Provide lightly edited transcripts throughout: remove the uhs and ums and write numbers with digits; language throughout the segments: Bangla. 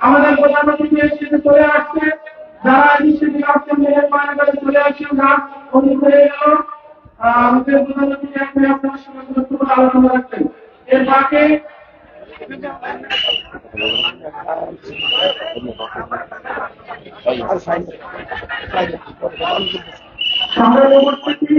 আমাদের প্রধানমন্ত্রী চলে আসছে, যারা চলে আসছেন না হয়ে গেল। আমাদের প্রধানমন্ত্রী আপনার সঙ্গে গুরুত্বপূর্ণ আলোচনা রাখছেন। এর বাকি সংগ্রাম উপস্থিতি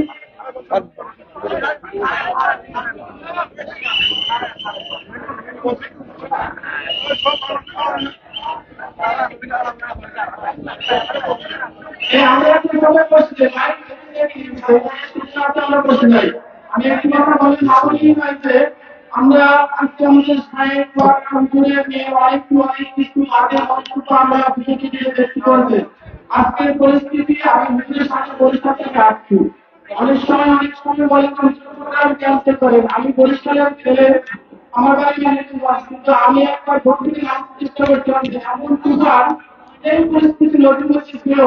আমরা একটু সবাই বসতে আমরা বসে নাই। আমি একটি কথা বলি মাননীয় হয়েছে, আমরা আজকে আমাদের সাহেব বা অঞ্চলের মেয়ে অনেক কিছু আগে অনেকটুকু আমরা বিজেপি দিয়ে দেখতে পারবে। আজকের পরিস্থিতি আমি নিজের সাথে পরিষ্কার থেকে আসছি। অনেক সময় বলে ক্যান্সেল করেন। আমি বরিশালের ছেলে, আমার বাড়ি কিন্তু আমি একবার ভর্তি নামতে চেষ্টা করছিলাম যে এমন তুফান এই পরিস্থিতি লটিমতি ছিল।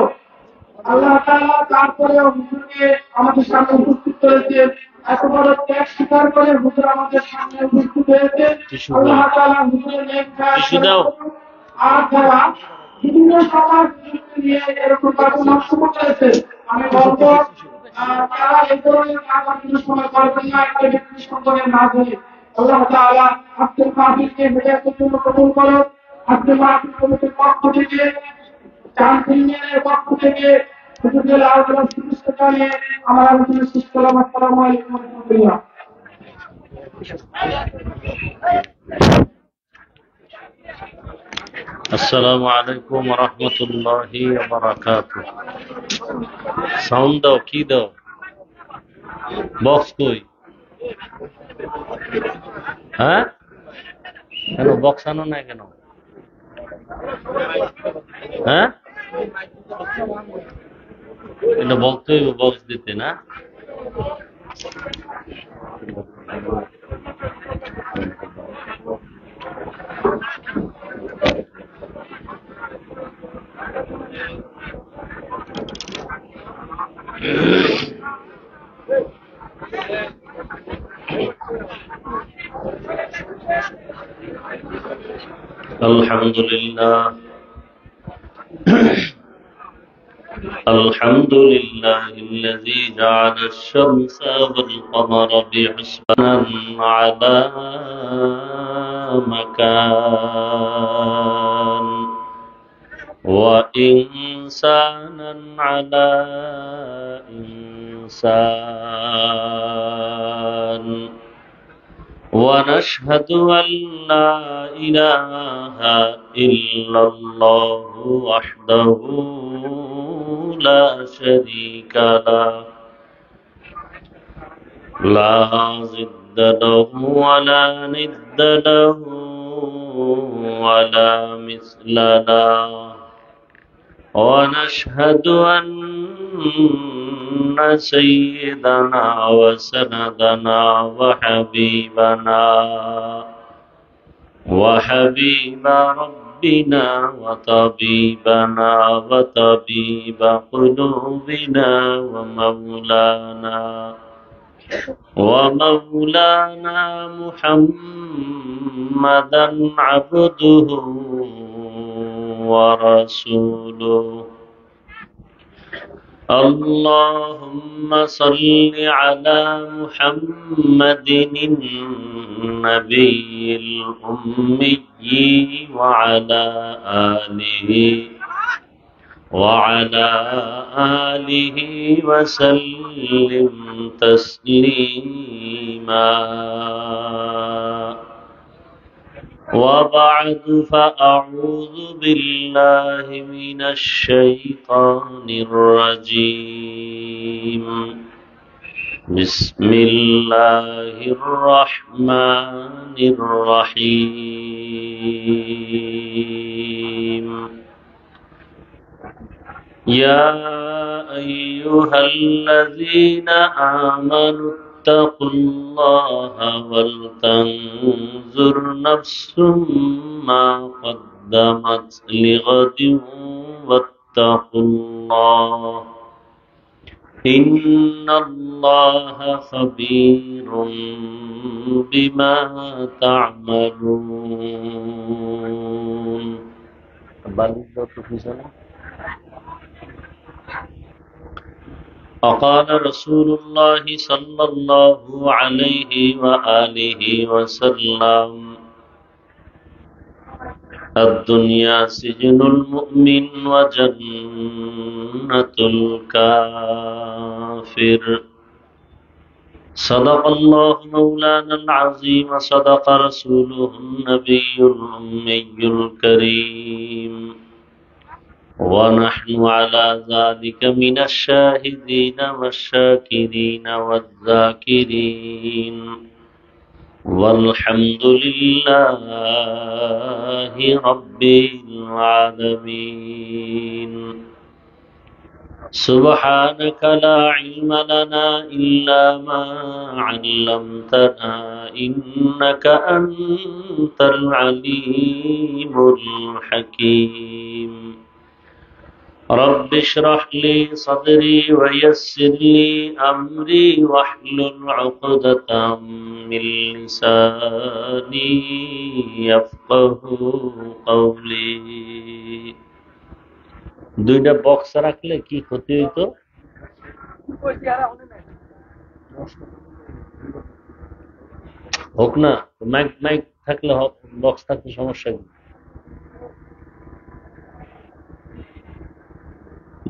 আল্লাহ তাআলা তারপরেও হুজুরকে আমাদের সামনে উপস্থিত করেছে। এত বড় ত্যাগ স্বীকার করে হুজুর আমাদের সামনে উপস্থিত হয়েছে। আল্লাহ তাআলা হুজুরের নেক আর যারা বিভিন্ন সমাজ নিয়ে এরকম কাজ নষ্ট করেছে, আমি বলবো তারা এই ধরনের কাজ বিভিন্ন সময় করবেন না। একটা ব্যক্তি সম্পর্কে না জানি আল্লাহ তাআলা আব্দুল মাহফিলকে হেদায়েতের জন্য কবুল করো। আব্দুল মাহফিল কমিটির পক্ষ থেকে, চাঁদ ইউনিয়নের পক্ষ থেকে হুজুরদের আলোচনা শুভেচ্ছা নিয়ে আমার আলোচনা শেষ করলাম। আসসালামু আলাইকুম ওয়া রাহমাতুল্লাহ। আসসালামু আলাইকুম ওয়া রাহমাতুল্লাহি ওয়া বারাকাতুহু। সাউন্ড দাও, কি দাও, বক্স কই? হ্যাঁ, কেন বক্স আনো না কেন? হ্যাঁ, এটা বলতে হইব, বক্স দিতে না? আলহামদুলিল্লাহ الحمد لله الذي جعل الشمس والقمر بحسبانا على مكان وإنسانا على إنسان ونشهد أن لا إله إلا الله وحده لا شريك له لا ضد له ولا ند له ولا مثل له ونشهد أن سيدنا وسندنا وحبيب ربنا وطبيبنا وطبيب قلوبنا ومولانا محمدا عبده ورسوله اللهم صل على محمد النبي الأمي وعلى آله وسلم تسليما. وبعد فأعوذ بالله من الشيطان الرجيم. بسم الله الرحمن الرحيم. يا أيها الذين آمنوا اتقوا الله ولتنظر نفس ما قدمت لغد واتقوا الله إن الله خبير بما تعملون. وقال رسول الله صلى الله عليه وآله وسلم: الدنيا سجن المؤمن وجنة الكافر. صدق الله مولانا العظيم وصدق رسوله النبي الأمي الكريم ونحن على ذلك من الشاهدين والشاكرين والذاكرين والحمد لله رب العالمين. سبحانك لا علم لنا إلا ما علمتنا إنك أنت العليم الحكيم. رب اشرح لي صدري ويسر لي أمري واحلل عقدة من لساني يفقه قولي. দুইটা বক্স রাখলে কি ক্ষতি হইতো? হোক না, মাইক মাইক থাকলে হোক, বক্স থাকলে সমস্যা কি?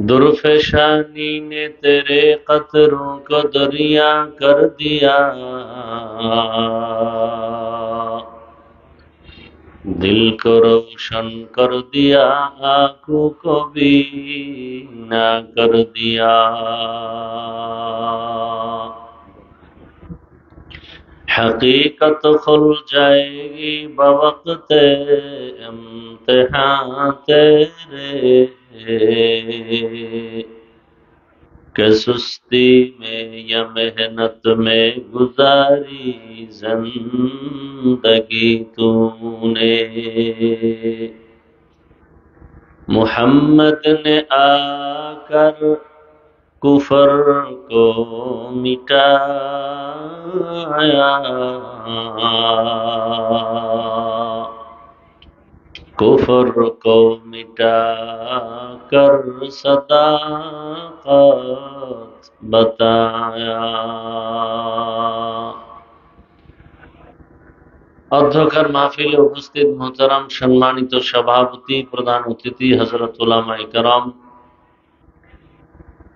दुर्फेशानी ने तेरे कतरों को दरिया कर दिया, दिल को रोशन कर दिया, आंखों को बीना कर दिया. हकीकत खुल जाएगी बवक़्ते इम्तिहान तेरे कि सुस्ती में या मेहनत में गुजारी जिंदगी तूने. मुहम्मद ने आकर कुफर को मिटाया, कुफर को मिटा कर सदाकत बताया. অধ্যক্ষার মাহফিলে উপস্থিত মোহতারাম সম্মানিত সভাপতি, প্রধান অতিথি হযরত উলামায়ে কেরাম,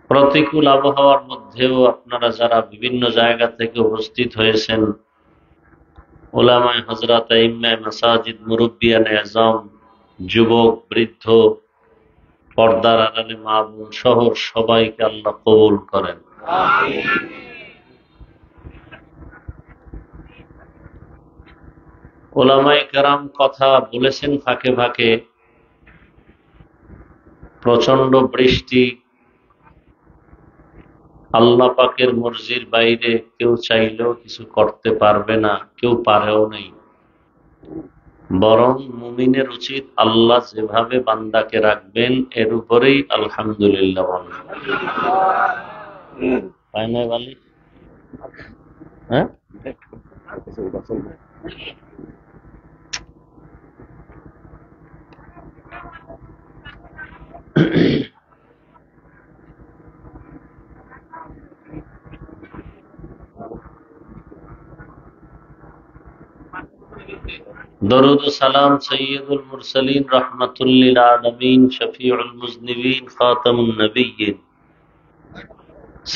প্রতিকূল আবহাওয়ার মধ্যেও আপনারা যারা বিভিন্ন জায়গা থেকে উপস্থিত হয়েছেন, উলামায়ে হযরত, ইমামে মাসাজিদ, মুরব্বিয়ানে আযম, যুবক, বৃদ্ধ, পর্দার আড়ালে মা বোন সহ সবাইকে আল্লাহ কবুল করেন। উলামায়ে কেরাম কথা বলেছেন ফাঁকে ফাঁকে, প্রচন্ড বৃষ্টি, আল্লাহ পাকের মর্জির বাইরে কেউ চাইলেও কিছু করতে পারবে না, কেউ পারেও নাই। বরং মুমিনের উচিত আল্লাহ যেভাবে বান্দাকে রাখবেন এর উপরেই আলহামদুলিল্লাহ বলেন। পায় না বালি? হ্যাঁ, দরুদ ও সালাম সৈয়দুল মুরসালিন রাহমাতুল লিল আলামিন শফিউল মুজনিবিন খাতামুন নবিয়্যিন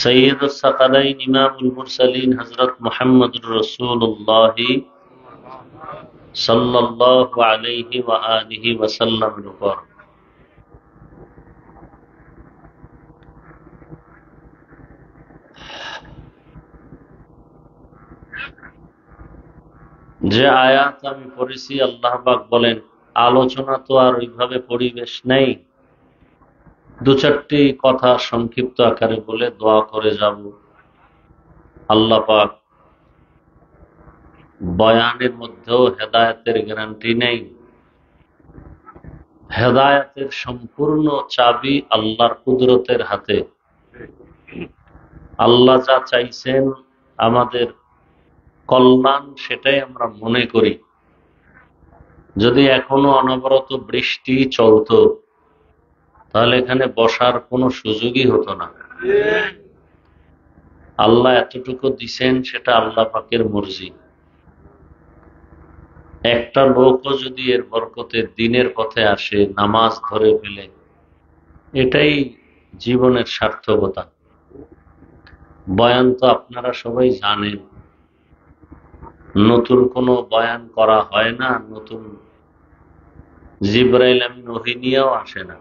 সৈয়দুস সাকালাইন ইমামুল মুরসালিন হযরত মুহাম্মদুর রাসূলুল্লাহ সাল্লাল্লাহু আলাইহি ওয়া আলিহি ওয়াসাল্লামের উপর যে আয়াত আমি পড়েছি, আল্লাহ পাক বলেন আলোচনা তো আর ওইভাবে পরিবেশ নেই, দু চারটি কথা সংক্ষিপ্ত আকারে বলে দোয়া করে যাব। আল্লাহ পাক বয়ানের মধ্যেও হেদায়েতের গ্যারান্টি নেই। হেদায়েতের সম্পূর্ণ চাবি আল্লাহর কুদরতের হাতে। আল্লাহ যা চাইছেন আমাদের কল্যাণ, সেটাই আমরা মনে করি। যদি এখনো অনবরত বৃষ্টি চলতো তাহলে এখানে বসার কোনো সুযোগই হতো না। আল্লাহ এতটুকু দিছেন, সেটা আল্লাহ পাকের মর্জি। একটা লোকও যদি এর বরকতে দিনের পথে আসে, নামাজ ধরে ফেলে, এটাই জীবনের সার্থকতা। বয়ান তো আপনারা সবাই জানেন, নতুন কোনো বয়ান করা হয় না, নতুন জিবরাইল আমিন ওহী নিয়েও আসে না।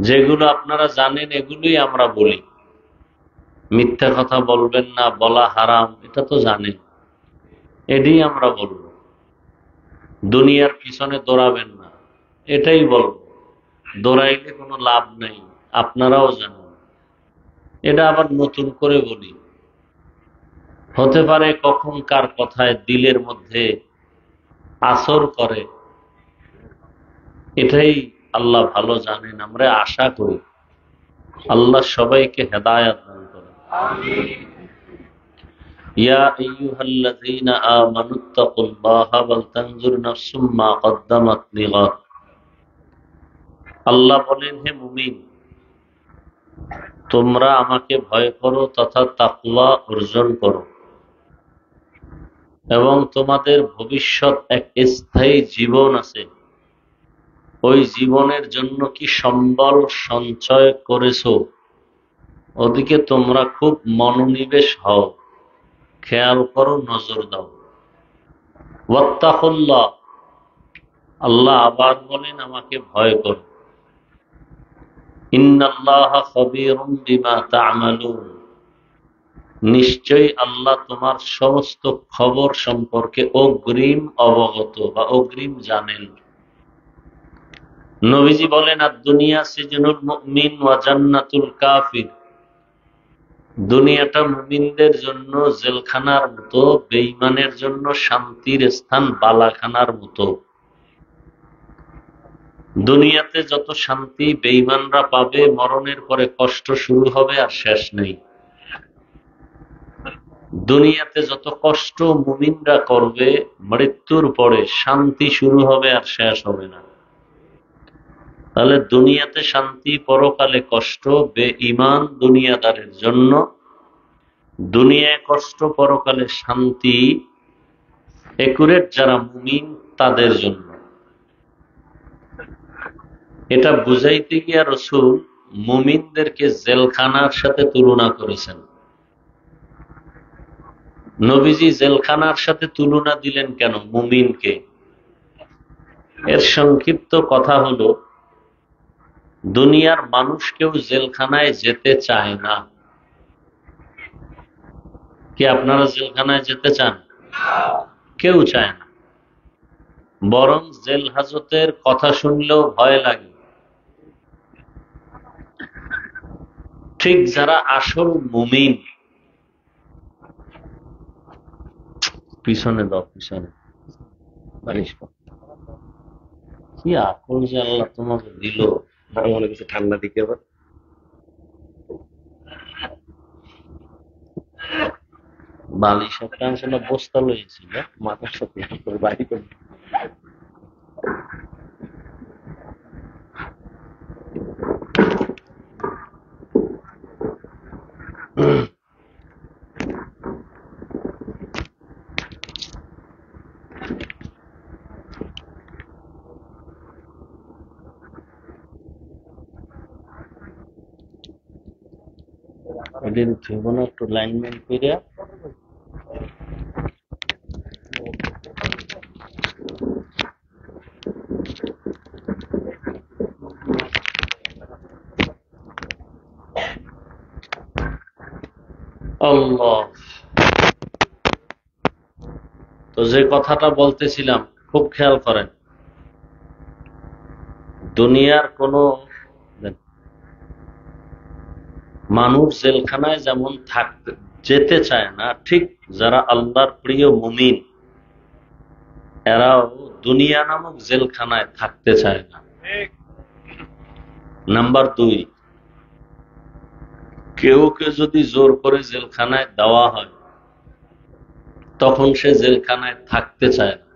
যেগুলো আপনারা জানেন এগুলোই আমরা বলি। মিথ্যা কথা বলবেন না, বলা হারাম, এটা তো জানেন, এটাই আমরা বলব। দুনিয়ার পিছনে দৌড়াবেন না, এটাই বলবো। দৌড়াইলে কোনো লাভ নেই, আপনারাও জানেন। এটা আবার নতুন করে বলি। হতে পারে কখন কার কথায় দিলের মধ্যে আসর করে, এটাই আল্লাহ ভালো জানেন। আমরা আশা করি আল্লাহ সবাইকে হেদায়েত দান করেন। ইয়া আইয়ুহাল্লাযীনা আমানুত্তাকুল্লাহা ওয়াল তানজুর নাফসুম মা কদ্দামাত লিগাদ। আল্লাহ বলেন, হে মুমিন, তোমরা আমাকে ভয় করো তথা তাকওয়া অর্জন করো, এবং তোমাদের ভবিষ্যৎ এক স্থায়ী জীবন আছে, ওই জীবনের জন্য কি সম্বল সঞ্চয় করেছো, ওদিকে তোমরা খুব মনোনিবেশ হও, খেয়াল করো, নজর দাও। ওয়াত্তাকুল্লাহ, আল্লাহ আবার বলেন আমাকে ভয় করো। ইন্নাল্লাহা খাবীরুম বিমা তা'মালুন, নিশ্চয়ই আল্লাহ তোমার সমস্ত খবর সম্পর্কে অগ্রিম অবগত বা অগ্রিম জানেন। নবীজি বলেন, আদ-দুনিয়া সিজনুল মুমিন ওয়া জান্নাতুল কাফির। দুনিয়াটা মুমিনদের জন্য জেলখানার মতো, বেঈমানের জন্য শান্তির স্থান বালাখানার মতো। দুনিয়াতে যত শান্তি বেঈমানরা পাবে, মরণের পরে কষ্ট শুরু হবে আর শেষ নেই। দুনিয়াতে যত কষ্ট মুমিনরা করবে, মৃত্যুর পরে শান্তি শুরু হবে আর শেষ হবে না। তাহলে দুনিয়াতে শান্তি, পরকালে কষ্ট, বেঈমান দুনিয়াদারের জন্য। দুনিয়ায় কষ্ট, পরকালে শান্তি একুরেট যারা মুমিন তাদের জন্য। এটা বুঝাইতে গিয়া রাসূল মুমিনদেরকে জেলখানার সাথে তুলনা করেছেন। নবীজি জেলখানার সাথে তুলনা দিলেন কেন মুমিনকে? এর সংক্ষিপ্ত কথা হলো, দুনিয়ার মানুষ কেউ জেলখানায় যেতে চায় না। কি আপনারা জেলখানায় যেতে চান? কেউ চায় না। বরং জেল হাজতের কথা শুনলেও ভয় লাগে। ঠিক যারা আসল মুমিন, পিছনে দাও, পিছনে কি আকল যে আল্লাহ তোমাকে দিল, মনে কিছু ঠান্ডা দিকে আবার বালিশ একটা আসলে বস্তা লইছিল, মাথার সাথে করে বাড়ি করে দেরি থইব না, একটু লাইনম্যান কইরা আল্লাহ। তো যে কথাটা বলতেছিলাম খুব খেয়াল করেন, দুনিয়ার কোন মানুষ জেলখানায় যেমন থাকতে যেতে চায় না, ঠিক যারা আল্লাহর প্রিয় মুমিন এরাও দুনিয়া নামক জেলখানায় থাকতে চায় না। নাম্বার 2, কেউ যদি জোর করে জেলখানায় দেওয়া হয় তখন সে জেলখানায় থাকতে চায় না।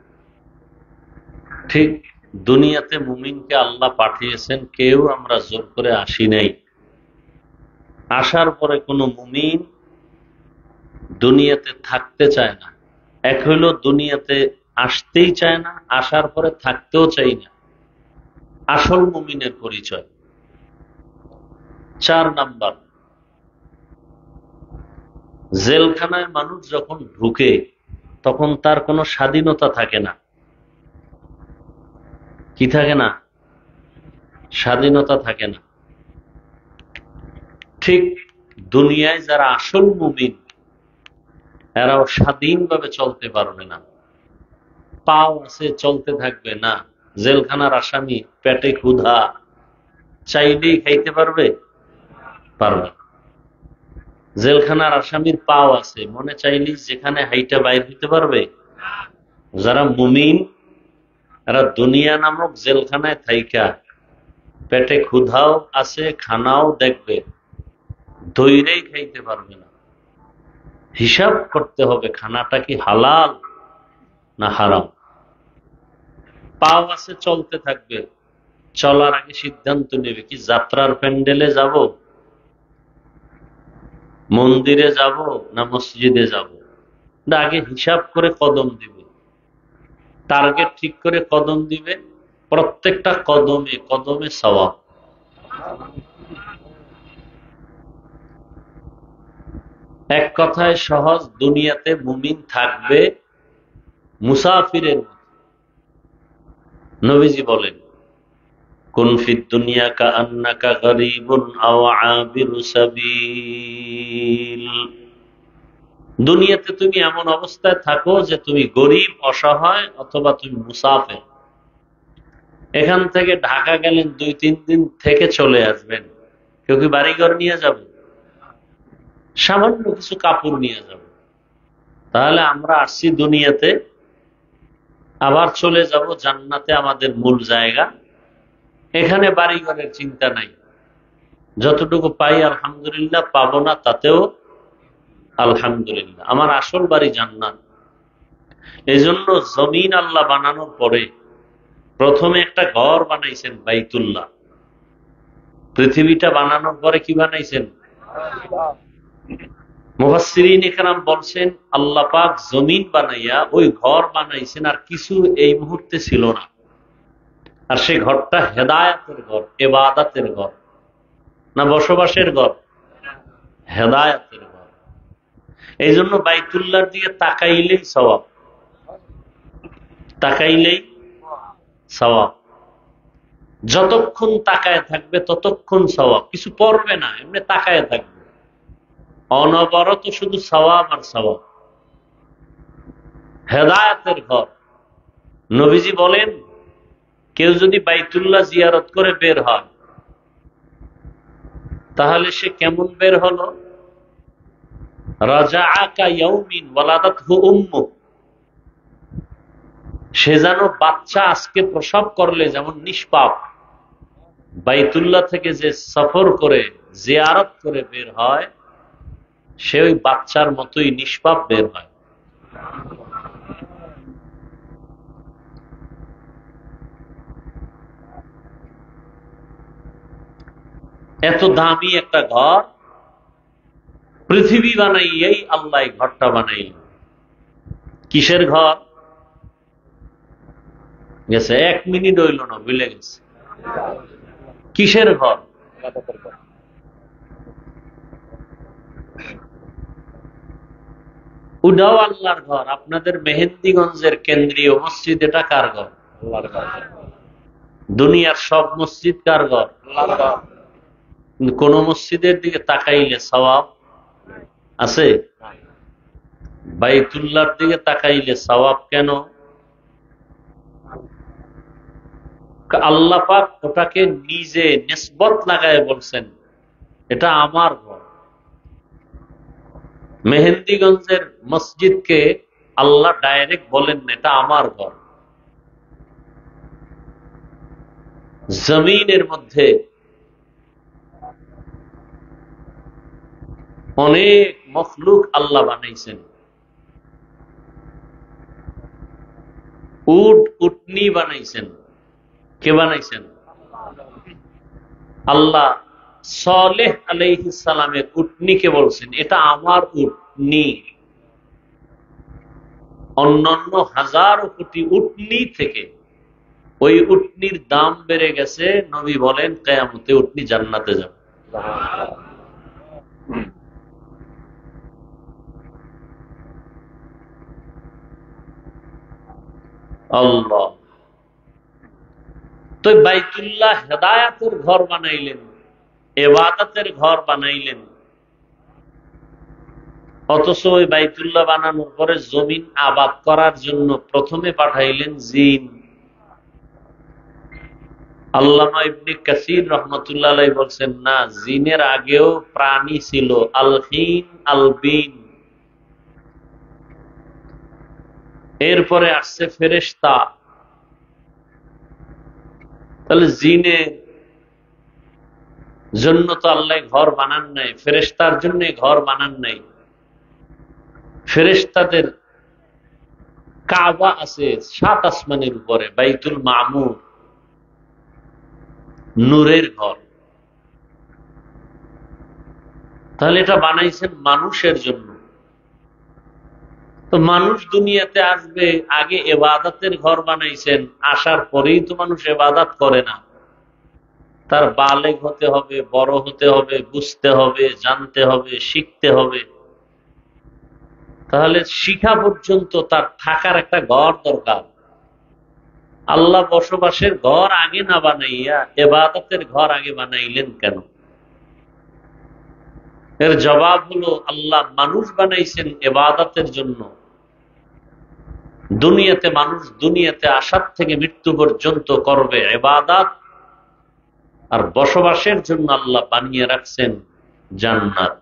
ঠিক দুনিয়াতে মুমিনকে আল্লাহ পাঠিয়েছেন, কেউ আমরা জোর করে আসি নাই। আসার পরে কোনো মুমিন দুনিয়াতে থাকতে চায় না। এক হইল দুনিয়াতে আসতেই চায় না, আসার পরে থাকতেও চাই না, আসল মুমিনের পরিচয়। 4 নাম্বার, জেলখানায় মানুষ যখন ঢুকে তখন তার কোনো স্বাধীনতা থাকে না। কি থাকে না? স্বাধীনতা থাকে না। ঠিক দুনিয়ায় যারা আসল মুমিন এরাও স্বাধীনভাবে চলতে পারবে না। পাও আছে চলতে থাকবে না। জেলখানার আসামি পেটে ক্ষুধা, চাইলেই খাইতে পারবে? পারবে না। জেলখানার আসামির পাও আছে, মনে চাইলেই যেখানে হাইটা বাইর হইতে পারবে? যারা মুমিন এরা দুনিয়া নামক জেলখানায় থাইকা পেটে ক্ষুধাও আছে, খানাও দেখবে, দইরেই খাইতে পারবে না। হিসাব করতে হবে খানাটা কি হালাল না হারাম। পাও আছে চলতে থাকবে, চলার আগে সিদ্ধান্ত নেবে কি যাত্রার প্যান্ডেলে যাব, মন্দিরে যাব না মসজিদে যাব। আগে হিসাব করে কদম দিবে, টার্গেট ঠিক করে কদম দিবে। প্রত্যেকটা কদমে কদমে সওয়াব। এক কথায় সহজ, দুনিয়াতে মুমিন থাকবে মুসাফিরের মতো। নবীজি বলেন, কুন ফিদ দুনিয়া কাআন্নাকা গরীবুন আও আবিরু সাবিল। দুনিয়াতে তুমি এমন অবস্থায় থাকো যে তুমি গরিব, অসহায়, অথবা তুমি মুসাফির। এখান থেকে ঢাকা গেলেন 2-3 দিন থেকে চলে আসবেন। কেউ কি বাড়িঘর নিয়ে যাবে? সামান্য কিছু কাপড় নিয়ে যাবে। তাহলে আমরা আসছি দুনিয়াতে, আবার চলে যাব জান্নাতে, আমাদের মূল জায়গা। এখানে বাড়িঘরের চিন্তা নাই, যতটুকু পাই আলহামদুলিল্লাহ, পাবো না তাতেও আলহামদুলিল্লাহ। আমার আসল বাড়ি জান্নাত। এই জন্য জমিন আল্লাহ বানানোর পরে প্রথমে একটা ঘর বানাইছেন বাইতুল্লাহ। পৃথিবীটা বানানোর পরে কি বানাইছেন? মুফাসসিরিন ইকরাম বলছেন আল্লাহ পাক জমিন বানাইয়া ওই ঘর বানাইছেন, আর কিছু এই মুহূর্তে ছিল না। আর সেই ঘরটা হেদায়েতের ঘর, ইবাদতের ঘর, না বসবাসের ঘর? হেদায়েতের ঘর। এই জন্য বাইতুল্লাহর দিকে তাকাইলেই সওয়াব, তাকাইলেই সওয়াব। যতক্ষণ তাকায় থাকবে ততক্ষণ সওয়াব। কিছু পড়বে না, এমনি তাকায় থাকবে, অনবরত শুধু সওয়াব আর সওয়াব। হেদায়েতের ঘর। নবীজি বলেন, কেউ যদি বাইতুল্লাহ জিয়ারত করে বের হয় তাহলে সে কেমন বের হলো? রাজাআ কায়াউমিন ওয়ালাদাতহু উম্মু। সে যেন বাচ্চা আজকে প্রসব করলে যেমন নিষ্পাপ, বাইতুল্লাহ থেকে যে সফর করে জিয়ারত করে বের হয় সে ওই বাচ্চার মতোই নিষ্পাপ বের হয়। এত দামি একটা ঘর পৃথিবী বানাইয়েই আল্লাহ ঘরটা বানাইল। কিসের ঘর? গেছে 1 মিনিট হইল না, ভুলে গেছে। কিসের ঘর? ওটাও আল্লাহর ঘর। আপনাদের মেহেন্দিগঞ্জের কেন্দ্রীয় মসজিদ, এটা কার ঘর? আল্লাহর ঘর। দুনিয়ার সব মসজিদ কার ঘর? আল্লাহর ঘর। কিন্তু কোন মসজিদের দিকে তাকাইলে সওয়াব আছে? বাইতুল্লাহর দিকে তাকাইলে সওয়াব কেন? আল্লাহ পাক ওটাকে নিজে নিসবত লাগায় বলছেন এটা আমার ঘর। মেহেন্দিগঞ্জের মসজিদকে আল্লাহ ডাইরেক্ট বলেন এটা আমার ঘর। জমিনের মধ্যে অনেক মখলুক আল্লাহ বানাইছেন। উট উটনি বানাইছেন। কে বানাইছেন? আল্লাহ সালেহ আলাইহিস সালামের উটনিকে বলছেন এটা আমার উটনি। অন্যান্য হাজারো কোটি উটনি থেকে ওই উটনির দাম বেড়ে গেছে। নবী বলেন কিয়ামতে উটনি জান্নাতে যাবে। আল্লাহ তো বাইতুল্লাহ হেদায়াতের ঘর বানাইলেন, ইবাদতের ঘর বানাইলেন। অথচ ওই বাইতুল্লাহ বানানোর পরে জমিন আবাদ করার জন্য প্রথমে পাঠাইলেন জিন। আল্লামা ইবনে কাসির রাহমাতুল্লাহ আলাইহি বলছেন না, জিনের আগেও প্রাণী ছিল, আলহিন আলবিন। এরপরে আসছে ফেরেশতা। তাহলে জিনের জন্য তো আল্লাহ ঘর বানান নাই, ফেরেশতার জন্য ঘর বানান নাই। ফেরেশতাদের কাবা আছে 7 আসমানের উপরে, বাইতুল মামুর নূরের ঘর। তাহলে এটা বানাইছেন মানুষের জন্য। তো মানুষ দুনিয়াতে আসবে, আগে ইবাদতের ঘর বানাইছেন, আসার পরেই তো মানুষ ইবাদত করে না। তার বালেগ হতে হবে, বড় হতে হবে, বুঝতে হবে, জানতে হবে, শিখতে হবে। তাহলে শিখা পর্যন্ত তার থাকার একটা ঘর দরকার। আল্লাহ বসবাসের ঘর আগে না বানাইয়া ইবাদতের ঘর আগে বানাইলেন কেন? এর জবাব হলো আল্লাহ মানুষ বানাইছেন ইবাদতের জন্য। দুনিয়াতে মানুষ দুনিয়াতে আসার থেকে মৃত্যু পর্যন্ত করবে ইবাদত, আর বসবাসের জন্য আল্লাহ বানিয়ে রাখছেন জান্নাত।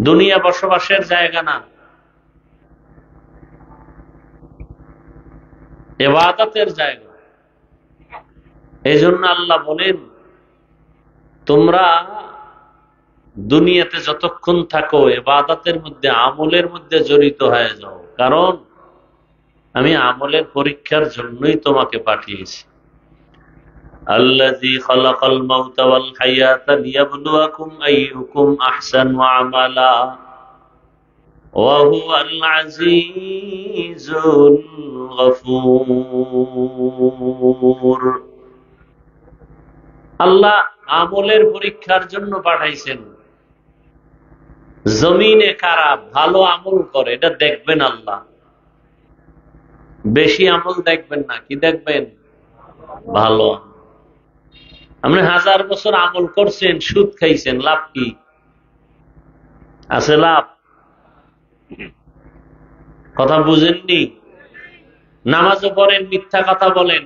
দুনিয়া বসবাসের জায়গা না, ইবাদতের জায়গা। এই জন্য আল্লাহ বলেন তোমরা দুনিয়াতে যতক্ষণ থাকো ইবাদতের মধ্যে, আমলের মধ্যে জড়িত হয়ে যাও, কারণ আমি আমলের পরীক্ষার জন্যই তোমাকে পাঠিয়েছি। আল্লাযী খালাকাল মাউতা ওয়াল হায়াতা লিয়াবলুয়াকুম আইয়ুকুম আহসানু আমালা ওয়া হুয়াল আজিজুল গফুর। আল্লাহ আমলের পরীক্ষার জন্য পাঠাইছেন। জমিনে কারা ভালো আমল করে এটা দেখবেন আল্লাহ। বেশি আমল দেখবেন না, কি দেখবেন? ভালো। আপনি 1000 বছর আমল করছেন, সুদ খাইছেন, লাভ কি আছে? লাভ? কথা বুঝেননি? নামাজও পড়েন, মিথ্যা কথা বলেন।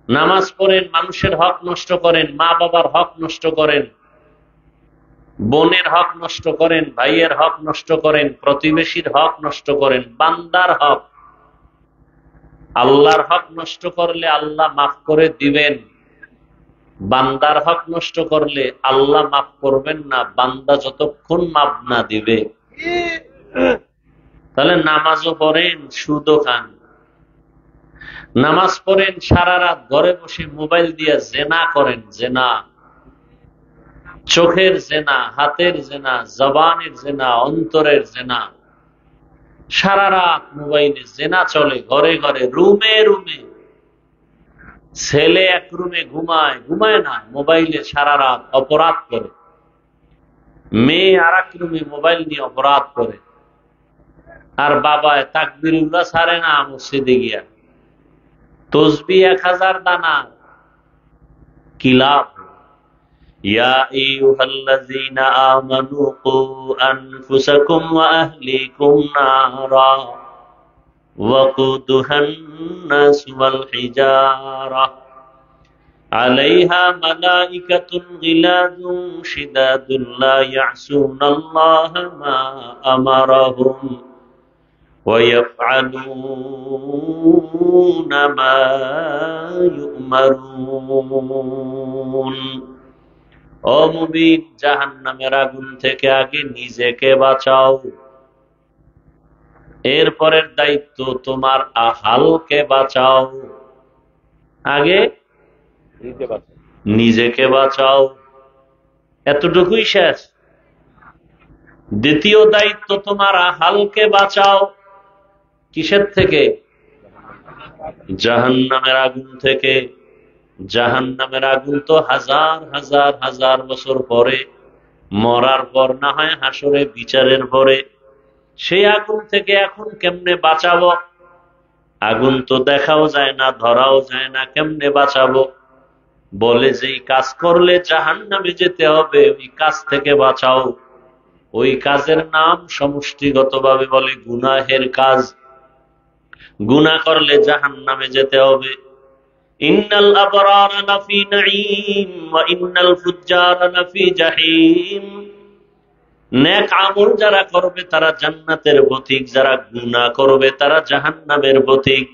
নামাজ পড়েন, মানুষের হক নষ্ট করেন, মা বাবার হক নষ্ট করেন, বোনের হক নষ্ট করেন, ভাইয়ের হক নষ্ট করেন, প্রতিবেশীর হক নষ্ট করেন, বান্দার হক। আল্লাহর হক নষ্ট করলে আল্লাহ মাফ করে দিবেন, বান্দার হক নষ্ট করলে আল্লাহ মাফ করবেন না, বান্দা যতক্ষণ মাফ না দিবে। তাহলে নামাজও পড়েন, সুদও খান। নামাজ পড়েন, সারা রাত ঘরে বসে মোবাইল দিয়ে জেনা করেন, জেনা, চোখের জেনা, হাতের জেনা, জবানের জেনা, অন্তরের জেনা। সারা রাত মোবাইলে জেনা চলে, ঘরে ঘরে, রুমে রুমে। ছেলে এক রুমে ঘুমায়, ঘুমায় না, মোবাইলে সারা রাত অপরাধ করে। মেয়ে আর এক রুমে মোবাইল নিয়ে অপরাধ করে, আর বাবায় তাকবীরুল্লাহ ছাড়ে না মসজিদে গিয়া, তসবিহ 1000 দানা, কি লাভ? ইয়া আইয়ুহাল্লাযীনা আমানু কু আনফুসাকুম ওয়া আহলিকুম নারা ওয়াকুদুহান নাস ওয়াল হিজারা আলাইহা মালাইকাতুন গিলাযুন শিদাদুন লা ইয়াসুনাল্লাহা মা আমারাহুম ওয়া ইয়াফআলুনা মা ইউমারুন। ও মুমিন, জাহান্নামের আগুন থেকে আগে নিজেকে বাঁচাও, এরপরের দায়িত্ব তোমার আহালকে বাঁচাও। আগে নিজেকে বাঁচাও, এতটুকুই শেষ। দ্বিতীয় দায়িত্ব তোমার আহালকে বাঁচাও, কিসের থেকে? জাহান্নামের আগুন থেকে। জাহান্নামের আগুন তো হাজার হাজার হাজার বছর পরে, মরার পর না হয় হাসরে বিচারের পরে। সেই আগুন থেকে এখন কেমনে বাঁচাবো? আগুন তো দেখাও যায় না, ধরাও যায় না, কেমনে বাঁচাবো? বলে যে কাজ করলে জাহান্নামে যেতে হবে, ওই কাজ থেকে বাঁচাও। ওই কাজের নাম সমষ্টিগতভাবে বলে গুনাহের কাজ। গুনাহ করলে জাহান্নামে যেতে হবে। ইন্নাল আবরারা লাফি নাঈম ওয়া ইন্নাল ফুজ্জারা লাফি জাহিম। নেক আমল যারা করবে তারা জান্নাতের পথিক, যারা গুনাহ করবে তারা জাহান্নামের পথিক।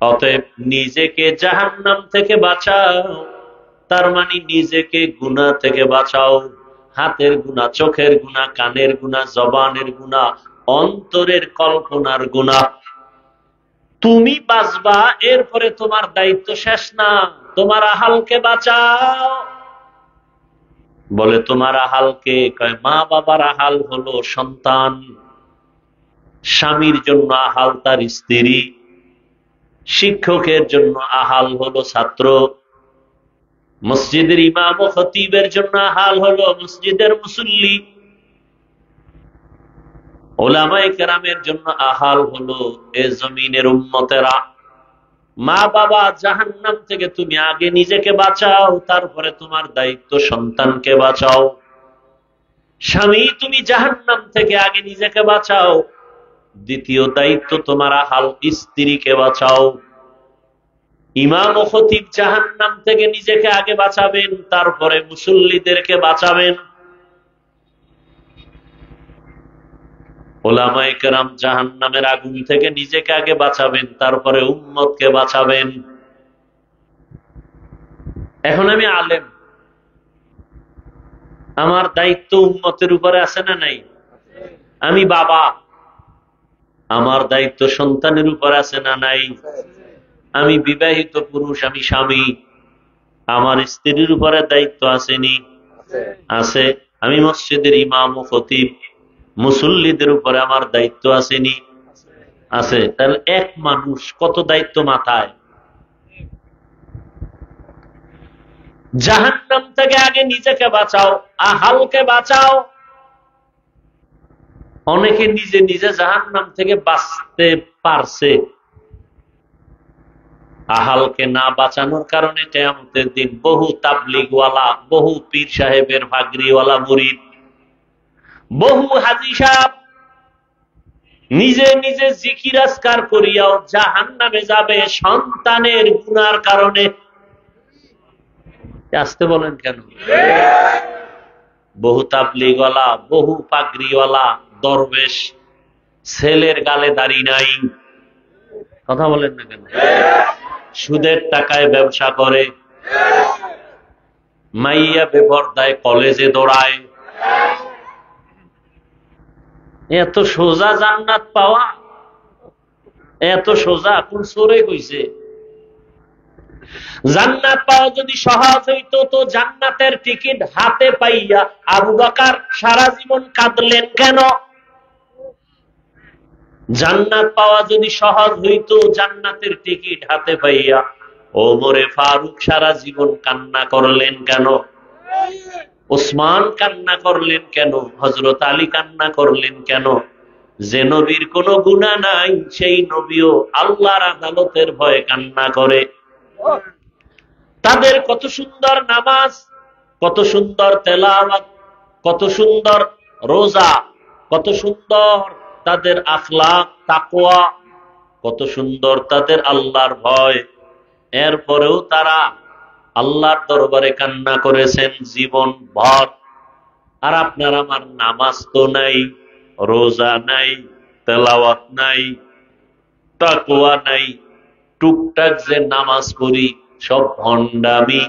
অতএব নিজেকে জাহান্নাম থেকে বাঁচাও, তার মানে নিজেকে গুনাহ থেকে বাঁচাও। হাতের গুনাহ, চোখের গুনাহ, কানের গুনাহ, জবানের গুনাহ, অন্তরের কল্পনার গুনাহ। তুমি বাঁচবা, এরপরে তোমার দায়িত্ব শেষ না, তোমার আহালকে বাঁচাও। বলে তোমার আহালকে, কয় মা বাবার আহাল হলো সন্তান, স্বামীর জন্য আহাল তার স্ত্রী, শিক্ষকের জন্য আহাল হলো ছাত্র, মসজিদের ইমাম ও খতিবের জন্য আহাল হলো মসজিদের মুসল্লি, ওলামায়ে কেরামের জন্য আহাল হলো এ জমিনের উম্মতেরা। মা বাবা জাহান্নাম থেকে তুমি আগে নিজেকে বাঁচাও, তারপরে তোমার দায়িত্ব সন্তানকে বাঁচাও। স্বামী, তুমি জাহান্নাম থেকে আগে নিজেকে বাঁচাও, দ্বিতীয় দায়িত্ব তোমার আহাল স্ত্রীকে বাঁচাও। ইমাম ও খতিব জাহান্নাম থেকে নিজেকে আগে বাঁচাবেন, তারপরে মুসল্লিদেরকে বাঁচাবেন। ওলামায়ে কেরাম জাহান্নামের আগুন থেকে নিজেকে আগে বাঁচাবেন, তারপরে উম্মতকে বাঁচাবেন। এখন আমি আলেম, আমার দায়িত্ব উম্মতের উপরে আছে না নাই? আমি বাবা, আমার দায়িত্ব সন্তানের উপর আছে না নাই? আমি বিবাহিত পুরুষ, আমি স্বামী, আমার স্ত্রীর উপরে দায়িত্ব আসেনি? আছে। আমি মসজিদের ইমাম ও খতিব, মুসল্লিদের উপরে আমার দায়িত্ব আসেনি? আছে। তাহলে এক মানুষ কত দায়িত্ব মাথায়? জাহান্নাম থেকে আগে নিজেকে বাঁচাও, আহালকে বাঁচাও। অনেকে নিজে নিজে জাহান্নাম থেকে বাঁচতে পারছে, আহালকে না বাঁচানোর কারণে কিয়ামতের দিন বহু তাবলীগওয়ালা, বহু পীর সাহেবের ভাগরিওয়ালা মুরিদ, বহু হাজী সাহেব নিজে নিজে জিকির আজকার করিয়াও জাহান্নামে যাবে সন্তানের গুনার কারণে। আসতে বলেন কেন? বহু তাবলীগওয়ালা, বহু পাগড়িওয়ালা দরবেশ, ছেলের গালে দাড়ি নাই, কথা বলেন না কেন? সুদের টাকায় ব্যবসা করে, মাইয়া বেপরদায় কলেজে দৌড়ায়। এত সোজা জান্নাত পাওয়া, এত সোজা? কোন সূরায় কইছে? জান্নাত পাওয়া যদি সহজ হইতো তো জান্নাতের টিকিট হাতে পাইয়া আবু বকর সারা জীবন কাঁদলেন কেন? জান্নাত পাওয়া যদি সহজ হইতো, জান্নাতের টিকিট হাতে পাইয়া ওমরে ফারুক সারা জীবন কান্না করলেন কেন? ওসমান কান্না করলেন কেন, হযরত আলী কান্না করলেন কেন? যে নবীর কোনো গুনাহ নাই সেই নবীও আল্লাহর আদালতের ভয়ে কান্না করে। তাদের কত সুন্দর নামাজ, কত সুন্দর তেলাওয়াত, কত সুন্দর রোজা, কত সুন্দর তাদের আখলাক তাকওয়া, কত সুন্দর তাদের আল্লাহর ভয়। এরপরেও তারা আল্লাহর দরবারে কান্না করেছেন জীবন ভর। আর আপনার আমার নামাজ তো নাই, রোজা নাই, তেলাওয়াত নাই, তাকওয়া নাই, টুকটাক যে নামাজ পড়ি সব ভণ্ডামি।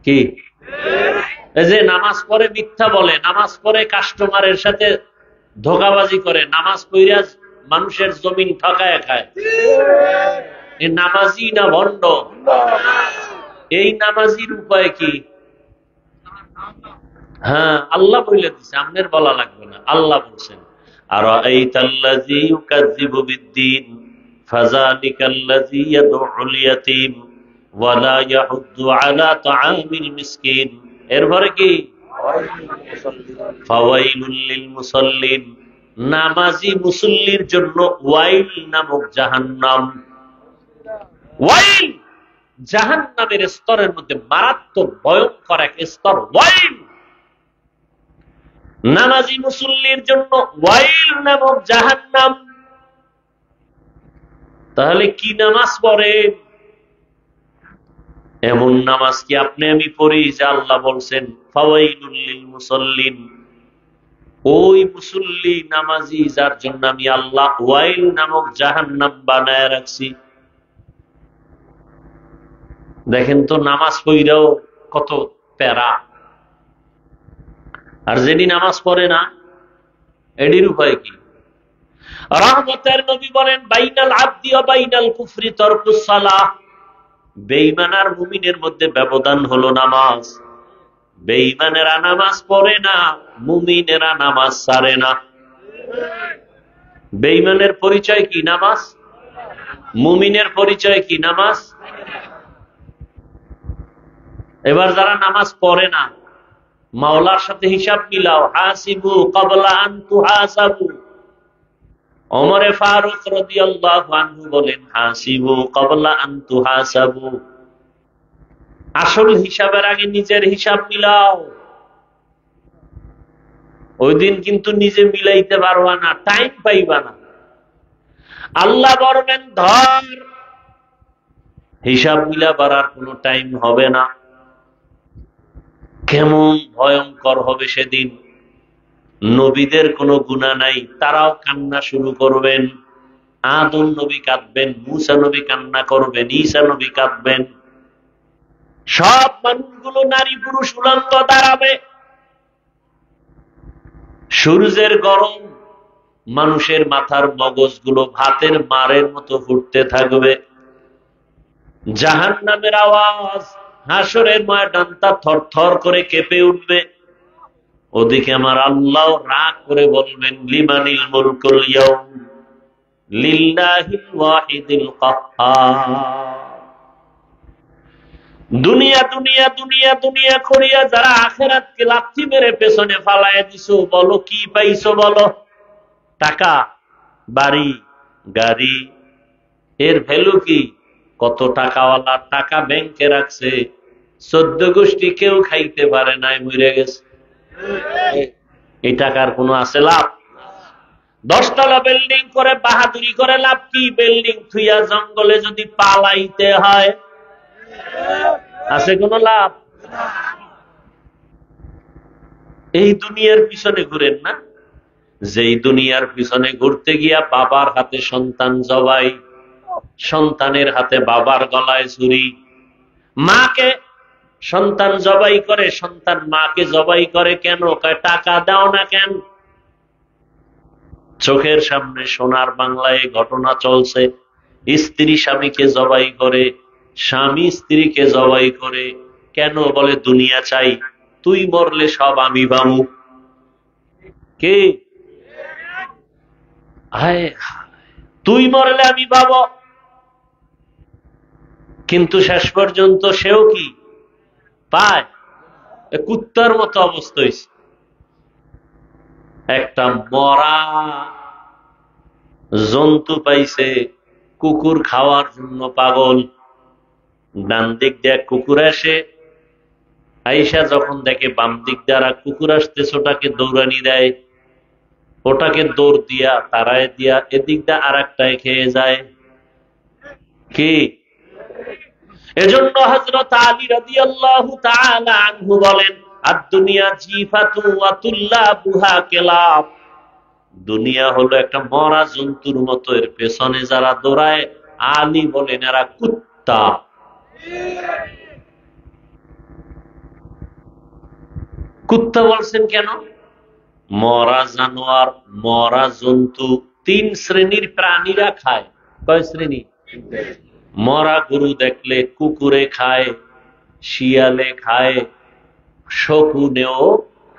কি এই যে নামাজ পড়ে মিথ্যা বলে, নামাজ পড়ে কাস্টমারের সাথে ধোঁকাবাজি করে, নামাজ পড়িয়া মানুষের জমিন ঠকায় খায়, এ নামাজি না ভণ্ড? এই নামাজির উপায় কি? হ্যাঁ, আল্লাহ বলে দিচ্ছে, আপনার বলা লাগবে না, আল্লাহ বলছেন আরাআইতাল্লাযী ইউকাযযিবু বিদ্দীন ফাযালিকাল্লাযী ইয়াদউল ইয়াতীম ওয়া লা ইয়াহুদ্দু আলা তাআমিল মিসকিন। এরপরে কি? ফাওয়াইলুল লিল মুসাল্লিন, নামাজি মুসল্লির জন্য ওয়াইল নামক জাহান্নাম। ওয়াইল জাহান্নামের স্তরের মধ্যে মারাত্মক ভয়ঙ্কর এক স্তর ওয়াইল। নামাজি মুসল্লির জন্য ওয়াইল নামক জাহান্নাম। তাহলে কি নামাজ পড়েন? এমন নামাজ কি আপনি আমি পড়ি যে আল্লাহ বলছেন ফাওয়াইলুল লিল মুসাল্লিন, ওই মুসল্লি নামাজি যার জন্য আমি আল্লাহ ওয়াইল নামক জাহান্নাম বানায় রাখছি। দেখেন তো নামাজ পড়াও কত প্যারা। আর যিনি নামাজ পড়ে না এটির উপায় কি? রহমতের নবী বলেন বাইনাল আবদি ওয়া বাইনাল কুফরি তারকুস সালাহ। বেঈমান আর মুমিনের মধ্যে ব্যবধান হলো নামাজ। বেঈমানেরা নামাজ পড়ে না, মুমিনেরা নামাজ ছাড়ে না। বেঈমানের পরিচয় কি? নামাজ। মুমিনের পরিচয় কি? নামাজ। এবার যারা নামাজ পড়ে না, মাওলার সাথে হিসাব মিলাও। হাসিবু ক্বাবলা আন তুহাসাবু। ওমরে ফারুক রাদিয়াল্লাহু আনহু বলেন হাসিবু ক্বাবলা আন তুহাসাবু। আসল হিসাবের আগে নিজের হিসাব মিলাও। ওই দিন কিন্তু নিজে মিলাইতে পারবা না, টাইম পাইবা না। আল্লাহ বলবেন ধর, হিসাব মিলাবার আর কোনো টাইম হবে না। কেমন ভয়ঙ্কর হবে সেদিন। নবীদের কোনো গুনাহ নাই, তারাও কান্না শুরু করবেন। আদম নবী কাঁদবেন, মূসা নবী কান্না করবেন, ঈসা নবী কাঁদবেন। সব মানুষগুলো নারী পুরুষ উলঙ্গ দাঁড়াবে। সূর্যের গরম মানুষের মাথার মগজগুলো ভাতের মারের মতো ফুটতে থাকবে। জাহান্নামের আওয়াজ, হাসরের ময়দানটা থরথর করে কেঁপে উঠবে। ওদিকে আমার আল্লাহ রাগ করে বলবেন লিমানিল মুলকুল ইয়াউম লিল্লাহিল ওয়াহিদিল কাহ্হার। দুনিয়া দুনিয়া দুনিয়া দুনিয়া করিয়া যারা আখিরাতকে লাথি মেরে পেছনে ফালায় দিছো, বলো কি পাইছো? বলো টাকা, বাড়ি, গাড়ি। এর ভ্যালু কি? কত টাকাওয়ালা টাকা ব্যাংকে রাখছে, 14 গোষ্ঠী কেউ খাইতে পারে নাই, মরে গেছে। এই টাকার কোনো আছে লাভ? 10 তলা বিল্ডিং করে বাহাদুরি করে লাভ কি? বিল্ডিং থুইয়া জঙ্গলে যদি পালাইতে হয়, আছে কোনো লাভ? এই দুনিয়ার পিছনে ঘুরেন না। যেই দুনিয়ার পিছনে ঘুরতে গিয়া বাবার হাতে সন্তান জবাই, সন্তানের হাতে বাবার গলায় ছুরি, মাকে সন্তান জবাই করে, সন্তান মাকে জবাই করে কেন? টাকা দাও না কেন? চোখের সামনে সোনার বাংলায় ঘটনা চলছে। স্ত্রী স্বামীকে জবাই করে, স্বামী স্ত্রীকে জবাই করে কেন? বলে দুনিয়া চাই, তুই মরলে সব আমি পাবো। কে? তুই মরলে আমি পাবো। কিন্তু শেষ পর্যন্ত সেও কি পায়? কুত্তার মতো অবস্থা হয়েছে। একটা মরা জন্তু পাইছে, কুকুর খাওয়ার জন্য পাগল। ডান দিক দিয়ে কুকুর আসে, আইসা যখন দেখে বাম দিক দ্বারা কুকুর আসতেছে, ওটাকে দৌড়ানি দেয়, ওটাকে দৌড় দিয়া তারায় দিয়া এদিক দিয়ে আর একটাই খেয়ে যায়। কি এজন্য হযরত আলী রাদিয়াল্লাহু তাআলা আনহু বলেন, আদ-দুনিয়া জিফাতু ওয়া তুল্লাবুহা কিলাব। দুনিয়া হলো একটা মরা জন্তুর মতো, এর পেছনে যারা দৌড়ায়, আলী বলেন এরা কুত্তা। কুত্তা বলছেন কেন? মরা জানোয়ার, মরা জন্তু 3 শ্রেণীর প্রাণীরা খায়। কয় শ্রেণী? মরা গরু দেখলে কুকুরে খায়, শিয়ালে খায়, শকুনেও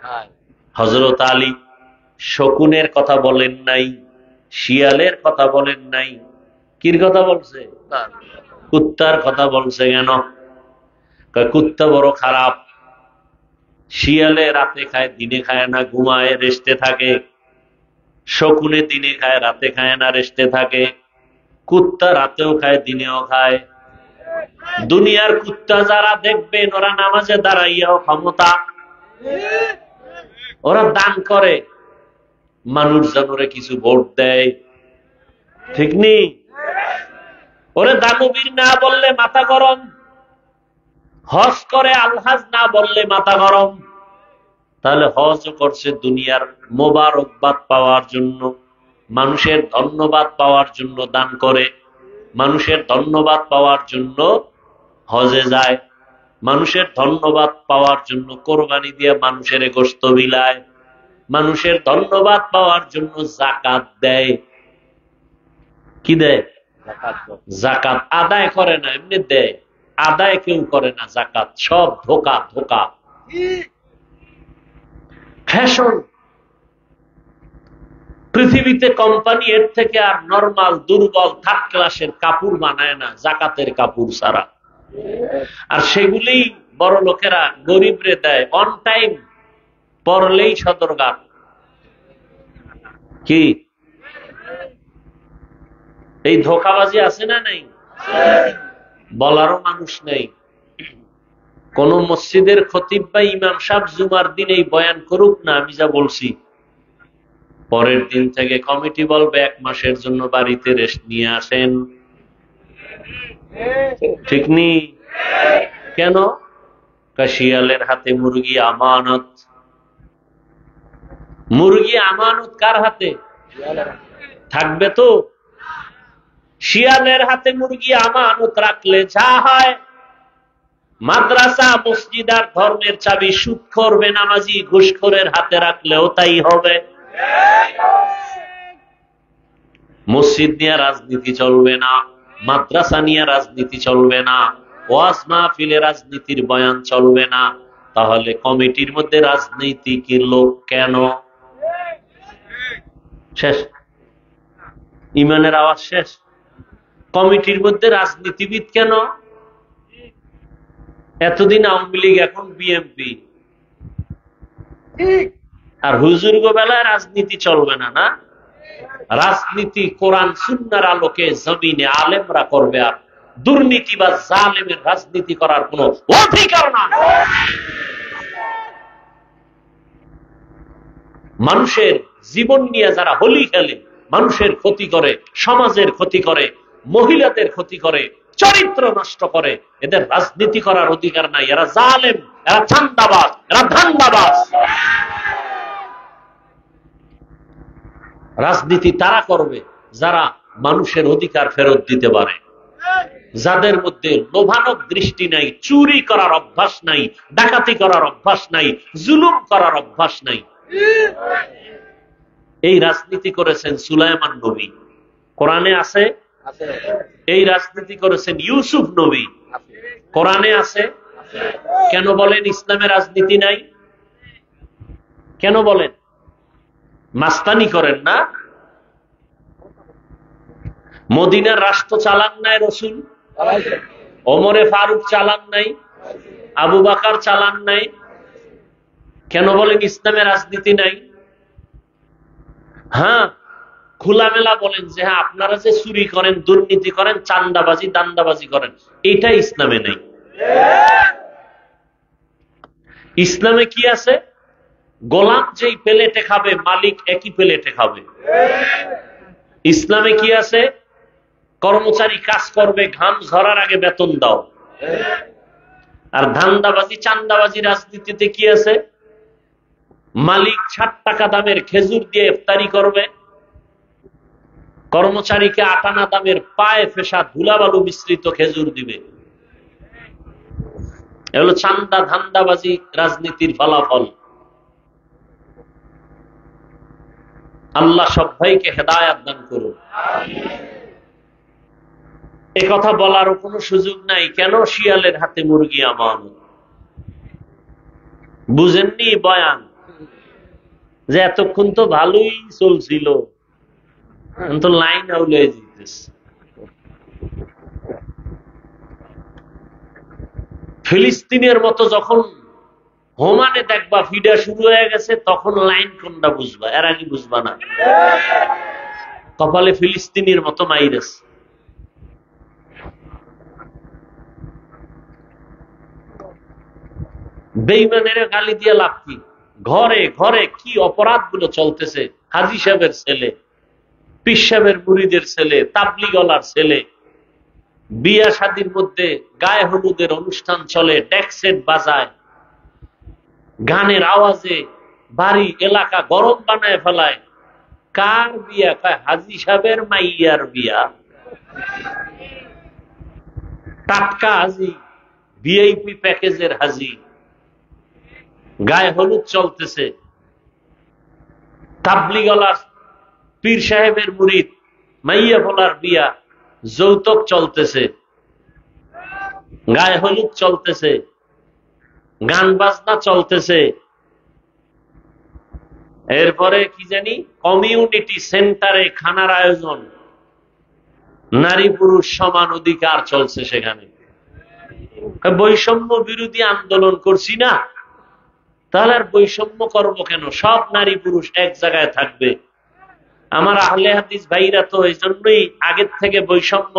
খায়। হযরত আলী শকুনের কথা বলেন নাই, শিয়ালের কথা বলেন নাই, কির কথা বলছে? কুত্তার কথা বলছে। কেন? কুত্তা বড় খারাপ। শিয়ালে রাতে খায়, দিনে খায় না, ঘুমায়, রেস্টে থাকে। শকুনে দিনে খায়, রাতে খায় না, রেস্টে থাকে। কুত্তা রাতেও খায়, দিনেও খায়। দুনিয়ার কুত্তা যারা দেখবেন, ওরা নামাজে দাঁড়াইয়াও ক্ষমতা, ওরা দান করে, মানুষজন ওরে কিছু ভোট দেয়, ঠিক নেই? ওরে দানবীর না বললে মাথা গরম, হজ করে আলহাজ না বললে মাথা গরম। তাহলে হজ করছে দুনিয়ার মোবারকবাদ পাওয়ার জন্য, মানুষের ধন্যবাদ পাওয়ার জন্য দান করে, মানুষের ধন্যবাদ পাওয়ার জন্য হজে যায়, মানুষের ধন্যবাদ পাওয়ার জন্য কোরবানি দিয়ে মানুষের গোশত বিলায়, মানুষের ধন্যবাদ পাওয়ার জন্য যাকাত দেয়। কি দেয়? যাকাত আদায় করে না, এমনি দেয়। আদায় কেউ করে না যাকাত, সব ধোকা ধোকা, ফ্যাশন। পৃথিবীতে কোম্পানি এর থেকে আর নরমাল দুর্বল 3rd ক্লাসের কাপড় বানায় না যাকাতের কাপড় ছাড়া। আর সেগুলি বড় লোকেরা গরিবরে দেয়, অন টাইম পরলেই সদরঘাট। কি এই ধোকাবাজি আছে না নাই? বলারও মানুষ নেই। কোন মসজিদের খতিব বা ইমাম সাহেব জুমার দিন এই বয়ান করুক না, আমি যা বলছি, পরের দিন থেকে কমিটি বলবে 1 মাসের জন্য বাড়িতে রেস্ট নিয়ে আসেন। ঠিক নেই? কেন? শিয়ালের হাতে মুরগি আমানত। মুরগি আমানত কার হাতে থাকবে? তো শিয়ালের হাতে মুরগি আমানত রাখলে যা হয়, মাদ্রাসা মসজিদ আর ধর্মের চাবি সুদখোর বেনামাজি ঘুষখোরের হাতে রাখলেও তাই হবে। মসজিদ নিয়ে রাজনীতি চলবে না, মাদ্রাসা নিয়ে রাজনীতি চলবে না, ওয়াজ মাহফিলে রাজনীতির বয়ান চলবে না। তাহলে কমিটির মধ্যে রাজনীতির লোক কেন? শেষ। ইমানের আওয়াজ শেষ। কমিটির মধ্যে রাজনীতিবিদ কেন? এতদিন আওয়ামী লীগ, এখন বিএনপি। আর হুজুরগো বেলায় রাজনীতি চলবে না। না, রাজনীতি কোরআন সুন্নাহর আলোকে জমিনে আলেমরা করবে, আর দুর্নীতি বা জালেমের রাজনীতি করার কোন অধিকার না। মানুষের জীবন নিয়ে যারা হোলি খেলে, মানুষের ক্ষতি করে, সমাজের ক্ষতি করে, মহিলাদের ক্ষতি করে, চরিত্র নষ্ট করে, এদের রাজনীতি করার অধিকার নাই। এরা জালেম, এরা চান্দাবাজ, এরা ধান্দাবাজ। রাজনীতি তারা করবে যারা মানুষের অধিকার ফেরত দিতে পারে, যাদের মধ্যে লোভানক দৃষ্টি নাই, চুরি করার অভ্যাস নাই, ডাকাতি করার অভ্যাস নাই, জুলুম করার অভ্যাস নাই। এই রাজনীতি করেছেন সুলাইমান নবী, কোরআনে আছে। এই রাজনীতি করেছেন ইউসুফ নবী, কোরআনে আছে। কেন বলেন ইসলামে রাজনীতি নাই? কেন বলেন? মাস্তানি করেন না? মদিনার রাষ্ট্র চালান নাই রসুল, ওমরে ফারুক চালান নাই, আবু বকর চালান নাই, কেন বলেন ইসলামে রাজনীতি নাই? হ্যাঁ, খোলামেলা বলেন যে হ্যাঁ আপনারা যে চুরি করেন, দুর্নীতি করেন, চান্দাবাজি দান্দাবাজি করেন, এটা ইসলামে নেই। ইসলামে কি আছে? গোলাম যেই প্লেটে খাবে মালিক একই প্লেটে খাবে। ইসলামে কি আছে? কর্মচারী কাজ করবে, ঘাম ঝরার আগে বেতন দাও। আর ধান্দাবাজি চান্দাবাজি রাজনীতিতে কি আছে? মালিক ৬০ টাকা দামের খেজুর দিয়ে ইফতারি করবে, কর্মচারীকে ৮ আনা দামের পায়ে ফেসা ধুলাবালু মিশ্রিত খেজুর দিবে। এগুলো চান্দা ধান্দাবাজি রাজনীতির ফলাফল। আল্লাহ সব ভাইকে হেদায়াত দান করুন। এ কথা বলারও কোনো সুযোগ নাই। কেন? শিয়ালের হাতে মুরগি আমানত। বুঝেননি বয়ান? যে এতক্ষণ তো ভালোই চলছিল, তো লাইন আউলে যেতেছে। ফিলিস্তিনের মতো যখন হোমানে দেখবা ফিডা শুরু হয়ে গেছে, তখন লাইন কোনটা বুঝবা, এর আগে বুঝবা না। কপালে ফিলিস্তিনের মতো মাইরাস। বেঈমানেরা গালি দিয়ে লাভ কি? ঘরে ঘরে কি অপরাধ গুলো চলতেছে। হাজী সাহেবের ছেলে, পীর সাহেবের মুরিদের ছেলে, তাবলিগওয়ালার ছেলে, বিয়া শাদীর মধ্যে গায়ে হলুদের অনুষ্ঠান চলে, ডেক সেট বাজায়, গানের আওয়াজে বাড়ি এলাকা গরম বানায় ফেলায়। কার বিয়া? হাজী সাহেবের মাইয়ার বিয়া। টাটকা হাজি, ভিআইপি প্যাকেজের হাজি, গায়ে হলুদ চলতেছে। তাবলিগওয়ালা পীর সাহেবের মুরিদ মাইয়া ফলার বিয়া, যৌতুক চলতেছে, গায়ে হলুদ চলতেছে, গান বাজনা চলতেছে। এরপরে কি জানি কমিউনিটি সেন্টারে খানার আয়োজন, নারী পুরুষ সমান অধিকার চলছে সেখানে। বৈষম্য বিরোধী আন্দোলন করছি না, তাহলে আর বৈষম্য করব কেন? সব নারী পুরুষ এক জায়গায় থাকবে। আমার আহলে হাদিস ভাইরা তো এই জন্যই আগের থেকে বৈষম্য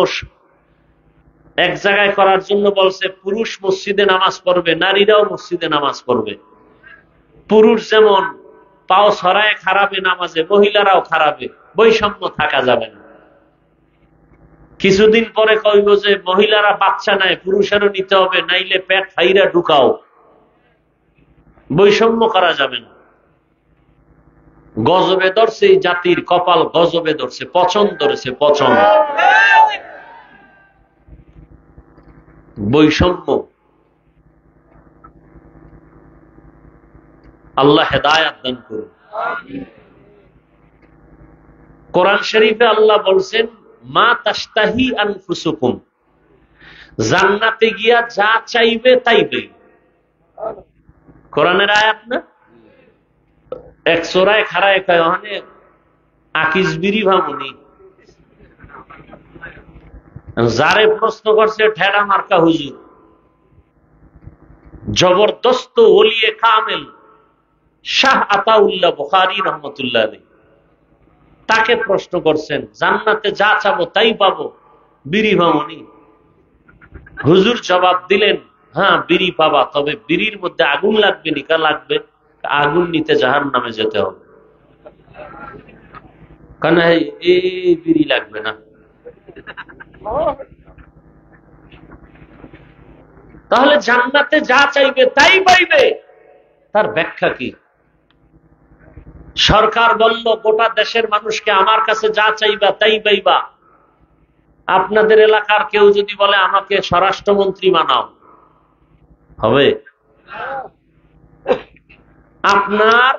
এক জায়গায় করার জন্য বলছে, পুরুষ মসজিদে নামাজ পড়বে, নারীরাও মসজিদে নামাজ পড়বে। পুরুষ যেমন পাও ছড়ায় খারাপে নামাজে, মহিলারাও খারাপে, বৈষম্য থাকা যাবে না। কিছুদিন পরে কইব যে মহিলারা বাচ্চা নেয়, পুরুষেরও নিতে হবে, নাইলে পেট ফাইরা ঢুকাও। বৈষম্য করা যাবে না। গজবে ধরছে এই জাতির কপাল, গজবে ধরছে, পচন ধরেছে, পচন। বৈষম্য। আল্লাহ হেদায়াত দান করুন। কোরআন শরীফে আল্লাহ বলছেন, মা তাশতাহি আনফুসুকুম, জান্নাতে গিয়া যা চাইবে তাইবে। কোরআনের আয়াত না? এক চোরায় খারায় কয় ওখানে আকিস বিড়ি ভামুনি। যারে প্রশ্ন করছে ঠেড়া মার্কা হুজুর, জবরদস্ত ওলিয়ে কামেল শাহ আতাউল্লাহ বুখারী রহমতুল্লাহ আলাইহি, তাকে প্রশ্ন করছেন, জান্নাতে যা চাবো তাই পাবো, বিড়ি ভামুনি? হুজুর জবাব দিলেন, হ্যাঁ বিড়ি পাবা, তবে বিড়ির মধ্যে আগুন লাগবে, নিকা লাগবে, আগুন নিতে জাহান্নামে যেতে হবে। কেন? এই বিড়ি লাগবে না। তাহলে জান্নাতে যা চাইবে তাই পাইবে, তার ব্যাখ্যা কি? সরকার বলল গোটা দেশের মানুষকে আমার কাছে যা চাইবা তাই পাইবা। আপনাদের এলাকার কেউ যদি বলে আমাকে স্বরাষ্ট্রমন্ত্রী বানাও, হবে? আপনার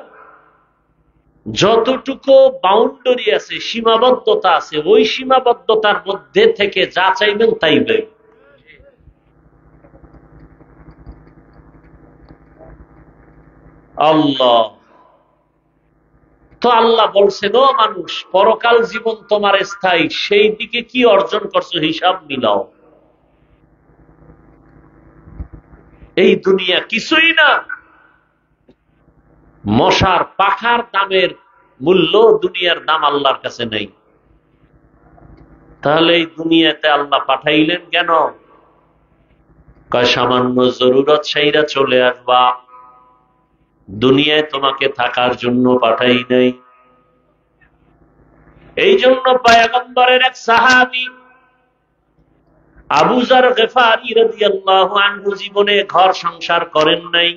যতটুকু বাউন্ডারি আছে, সীমাবদ্ধতা আছে, ওই সীমাবদ্ধতার মধ্যে থেকে যা চাইবেন তাই পাইবেন। আল্লাহ তো আল্লাহ বলছেন, ও মানুষ, পরকাল জীবন তোমার স্থায়ী, সেই দিকে কি অর্জন করছো হিসাব মিলাও। এই দুনিয়া কিছুই না। মশার পাখার দামের মূল্য দুনিয়ার দাম আল্লাহর কাছে নেই। তাহলে এই দুনিয়াতে আল্লাহ পাঠাইলেন কেন? কয় সামান্য জরুরত সেইরা চলে আসবা, দুনিয়ায় তোমাকে থাকার জন্য পাঠাই নাই। এই জন্য পয়গম্বরের এক সাহাবী আবু যর গিফারী রাদিয়াল্লাহু আনহু জীবনে ঘর সংসার করেন নাই।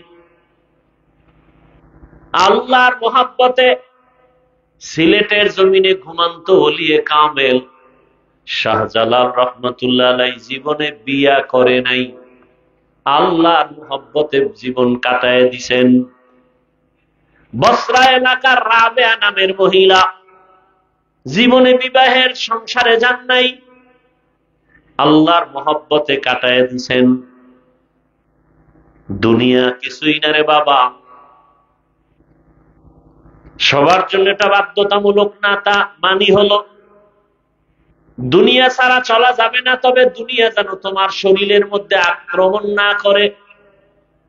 আল্লাহর মহব্বতে সিলেটের জমিনে ঘুমন্ত ওলিয়ে কামেল শাহজালাল রাহমাতুল্লাহ আলাইহি জীবনে বিয়া করে নাই, আল্লাহর মহব্বতে জীবন কাটায় দিছেন। বসরা এলাকার রাবেয়া নামের মহিলা জীবনে বিবাহের সংসারে যান নাই, আল্লাহর মহব্বতে কাটায় দিছেন। দুনিয়া কিছুই না রে বাবা, সবার জন্য এটা বাধ্যতামূলক না, তা মানি হলো দুনিয়া ছাড়া চলা যাবে না, তবে দুনিয়া যেন তোমার শরীরের মধ্যে আক্রমণ না করে।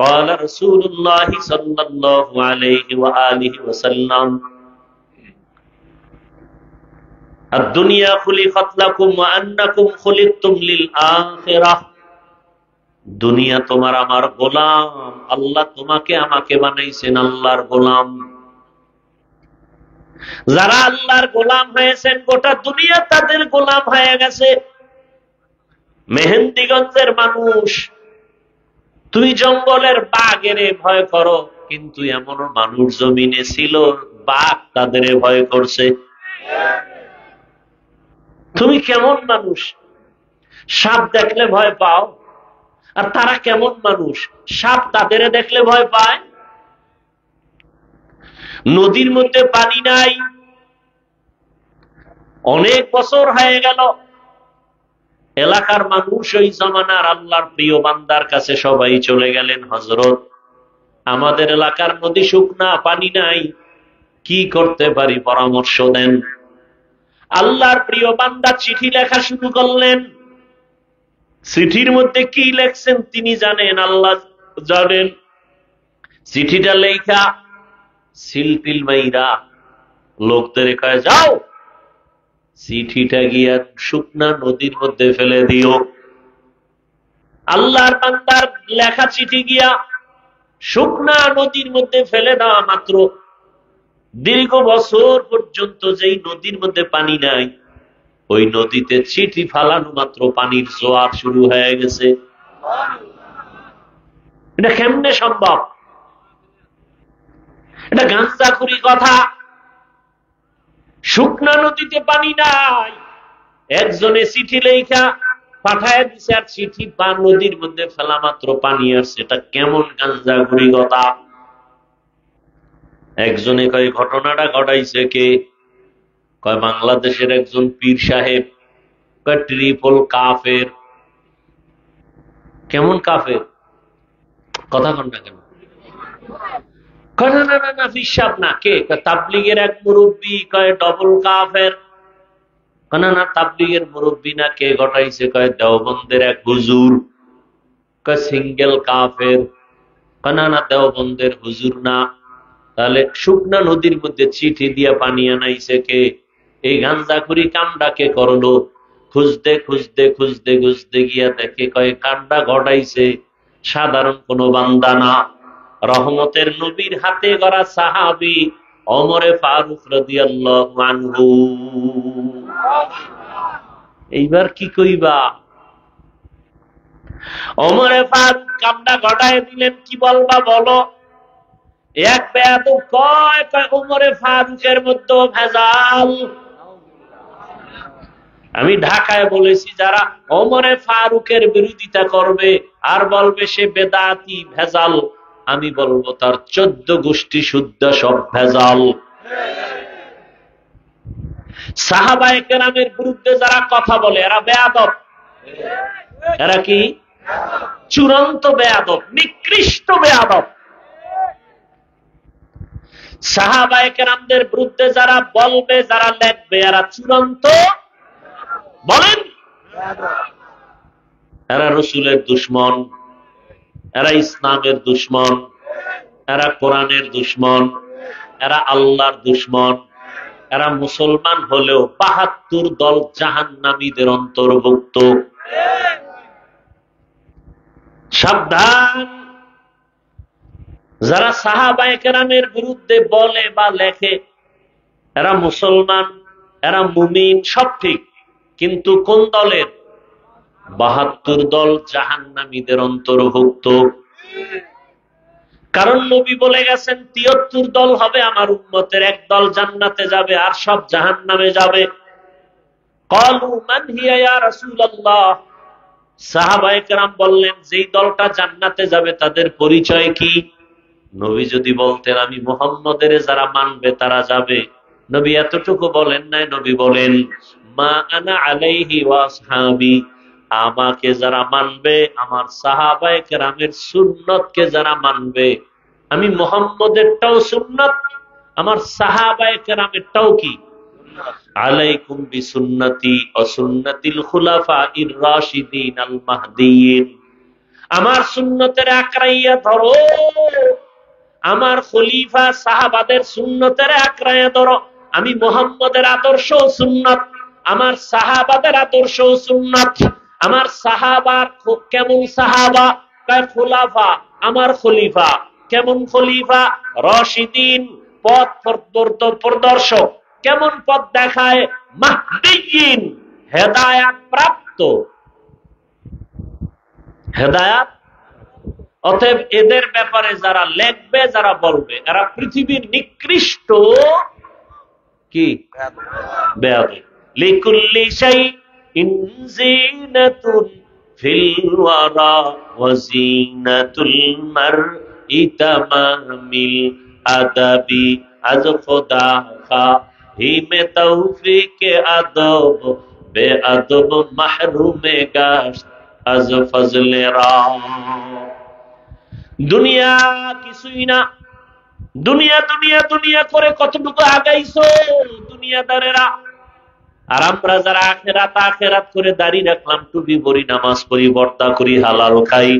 قال رسول الله صلى الله عليه وآله وسلم الدنيا خلقت لكم وأنكم خلقتم للآخرة। দুনিয়া তোমার আমার গোলাম, আল্লাহ তোমাকে আমাকে বানাইছেন আল্লাহর গোলাম। যারা আল্লাহর গোলাম হয়েছেন গোটা দুনিয়া তাদের গোলাম হয়ে গেছে। মেহেন্দিগঞ্জের মানুষ, তুই জঙ্গলের বাঘের ভয় করো, কিন্তু এমন মানুষ জমিনে ছিল বাঘ তাদের ভয় করছে। তুমি কেমন মানুষ, সাপ দেখলে ভয় পাও, আর তারা কেমন মানুষ, সাপ তাদের দেখলে ভয় পায়। নদীর মধ্যে পানি নাই, অনেক বছর হয়ে গেল, এলাকার মানুষ ওই জমানার আল্লাহর প্রিয় বান্দার কাছে সবাই চলে গেলেন, হযরত আমাদের এলাকার নদী শুকনা, পানি নাই, কি করতে পারি পরামর্শ দেন। আল্লাহর প্রিয় বান্দা চিঠি লেখা শুরু করলেন। চিঠির মধ্যে কি লেখছেন তিনি জানেন, আল্লাহ জানেন। চিঠিটা লেখা সিলপিল মাইরা লোকদের কয়, যাও চিঠিটা গিয়া শুকনা নদীর মধ্যে ফেলে দিও। আল্লাহর বান্দার লেখা চিঠি গিয়া শুকনা নদীর মধ্যে ফেলে দেওয়া মাত্র দীর্ঘ বছর পর্যন্ত যেই নদীর মধ্যে পানি নাই, ওই নদীতে চিঠি ফালানো মাত্র পানির জোয়ার শুরু হয়ে গেছে। এটা কেমনে সম্ভব? এটা গাঁজাখুরি কথা। শুকনা নদীতে পানি নাই, একজনে চিঠি লেখা পাঠায় দিছে, আর চিঠি নদীর মধ্যে ফেলা মাত্র পানি আসছে। এটা কেমন গাঁজাখুরি কথা? একজনে কয় ঘটনাটা ঘটাইছে কে? কয় বাংলাদেশের একজন পীর সাহেব। কয় ট্রিপল কাফের। কেমন কাফের? কথা কন না কেন? কয় না না না না, পীর সাহেব না। কে? তাবলীগের এক মুরব্বী। কয় ডবল কাফের। কয় না না, তাবলীগের মুরব্বী না। কে ঘটাইছে? কয় দেওবন্দের এক হুজুর। কয় সিঙ্গেল কাফের। কয় না না, দেওবন্দের হুজুর না। তাহলে শুকনা নদীর মধ্যে চিঠি দিয়া পানি আনাইছে কে? এই গাঁজাখুরি কামটা কে করলো? খুঁজতে খুঁজতে খুঁজতে খুঁজতে গিয়া দেখে কয় কামটা ঘটাইছে সাধারণ কোন বান্দা না, রহমতের নবীর হাতে গড়া সাহাবী ওমরে ফারুক রাদিয়াল্লাহু আনহু। এইবার কি কইবা? ওমরে ফারুক কামটা ঘটায় দিলেন, কি বলবা বলো? এক বেয়াদব কয় ওমরে ফারুকের মধ্যে ভেজাল। আমি ঢাকায় বলেছি, যারা ওমরে ফারুকের বিরোধিতা করবে আর বলবে সে বেদাতি ভেজাল, আমি বলবো তার 14 গোষ্ঠী শুদ্ধ সব ভেজাল। সাহাবায়ে কেরামের বিরুদ্ধে যারা কথা বলে এরা বেয়াদব। এরা কি? চূড়ান্ত বেয়াদব, নিকৃষ্ট বেয়াদব। সাহাবায়ে কেরামদের বিরুদ্ধে যারা বলবে, যারা লেখবে, এরা চূড়ান্ত বলেন, এরা রসুলের দুশমন, এরা ইসলামের দুশমন, এরা কোরআনের দুশমন, এরা আল্লাহর দুশমন। এরা মুসলমান হলেও ৭২ দল জাহান্নামীদের অন্তর্ভুক্ত। সাবধান, যারা সাহাবায়ে কেরামের বিরুদ্ধে বলে বা লেখে এরা মুসলমান, এরা মুমিন, সব ঠিক, কিন্তু কোন দলের? ৭২ দল জাহান্নামীদের অন্তর্ভুক্ত। কারণ নবী বলে গেছেন ৭৩ দল হবে আমার উম্মতের, এক দল জান্নাতে যাবে আর সব জাহান্নামে যাবে। ক্বালু মান হিয়া ইয়া রাসূলুল্লাহ, সাহাবায়ে কেরাম বললেন যেই দলটা জান্নাতে যাবে তাদের পরিচয় কি? নবী যদি বলতেন আমি মুহাম্মদের যারা মানবে তারা যাবে, নবী এতটুকু বলেন নাই। নবী বলেন মা আনা আলাইহি ওয়া আসহাবি, আমাকে যারা মানবে, আমার সাহাবায়ে কেরামের সুন্নতকে যারা মানবে, আমি মুহাম্মদেরটাও সুন্নাত, আমার সাহাবায়ে কেরামেরটাও কি? আলাইকুম বিসুন্নতি ওয়া সুন্নাতিল খুলাফাইর রাশিদিন আল মাহদিয়িন, আমার সুন্নতের আকড়াইয়া ধরো, আমার খলিফা সাহাবাদের সুন্নতের আকড়াইয়া ধরো। আমি মুহাম্মদের আদর্শ সুন্নাত, আমার সাহাবাদের আদর্শ সুন্নাত। আমার সাহাবার কেমন সাহাবা? খোলাফা, আমার খলিফা কেমন খলিফা? রাশিদিন, পথ প্রদর্শক। কেমন পথ দেখায়? মাহদিয়িন, হেদায়াত প্রাপ্ত, হেদায়াত। অতএব এদের ব্যাপারে যারা লেখবে, যারা বলবে, এরা পৃথিবীর নিকৃষ্ট কি বেয়াদব। লিকুল্লি শাইইন জিনাতুন ফিল ওয়ারা ওয়া জিনাতুল মারই তামামিল আদাবি, আজ খোদা হিমে তৌফিকে আদব বেআদব মাহরুমে গাশত আজ ফজলে রা। দুনিয়া কিছুই না, দুনিয়া দুনিয়া দুনিয়া করে কতটুকু আগাইছো দুনিয়াদারেরা। আর আমরা যারা আখেরাত আখেরাত করে দাঁড়িয়ে রাখলাম, টুপি পরি, নামাজ পড়ি, বর্তা করি, হালাল খাই,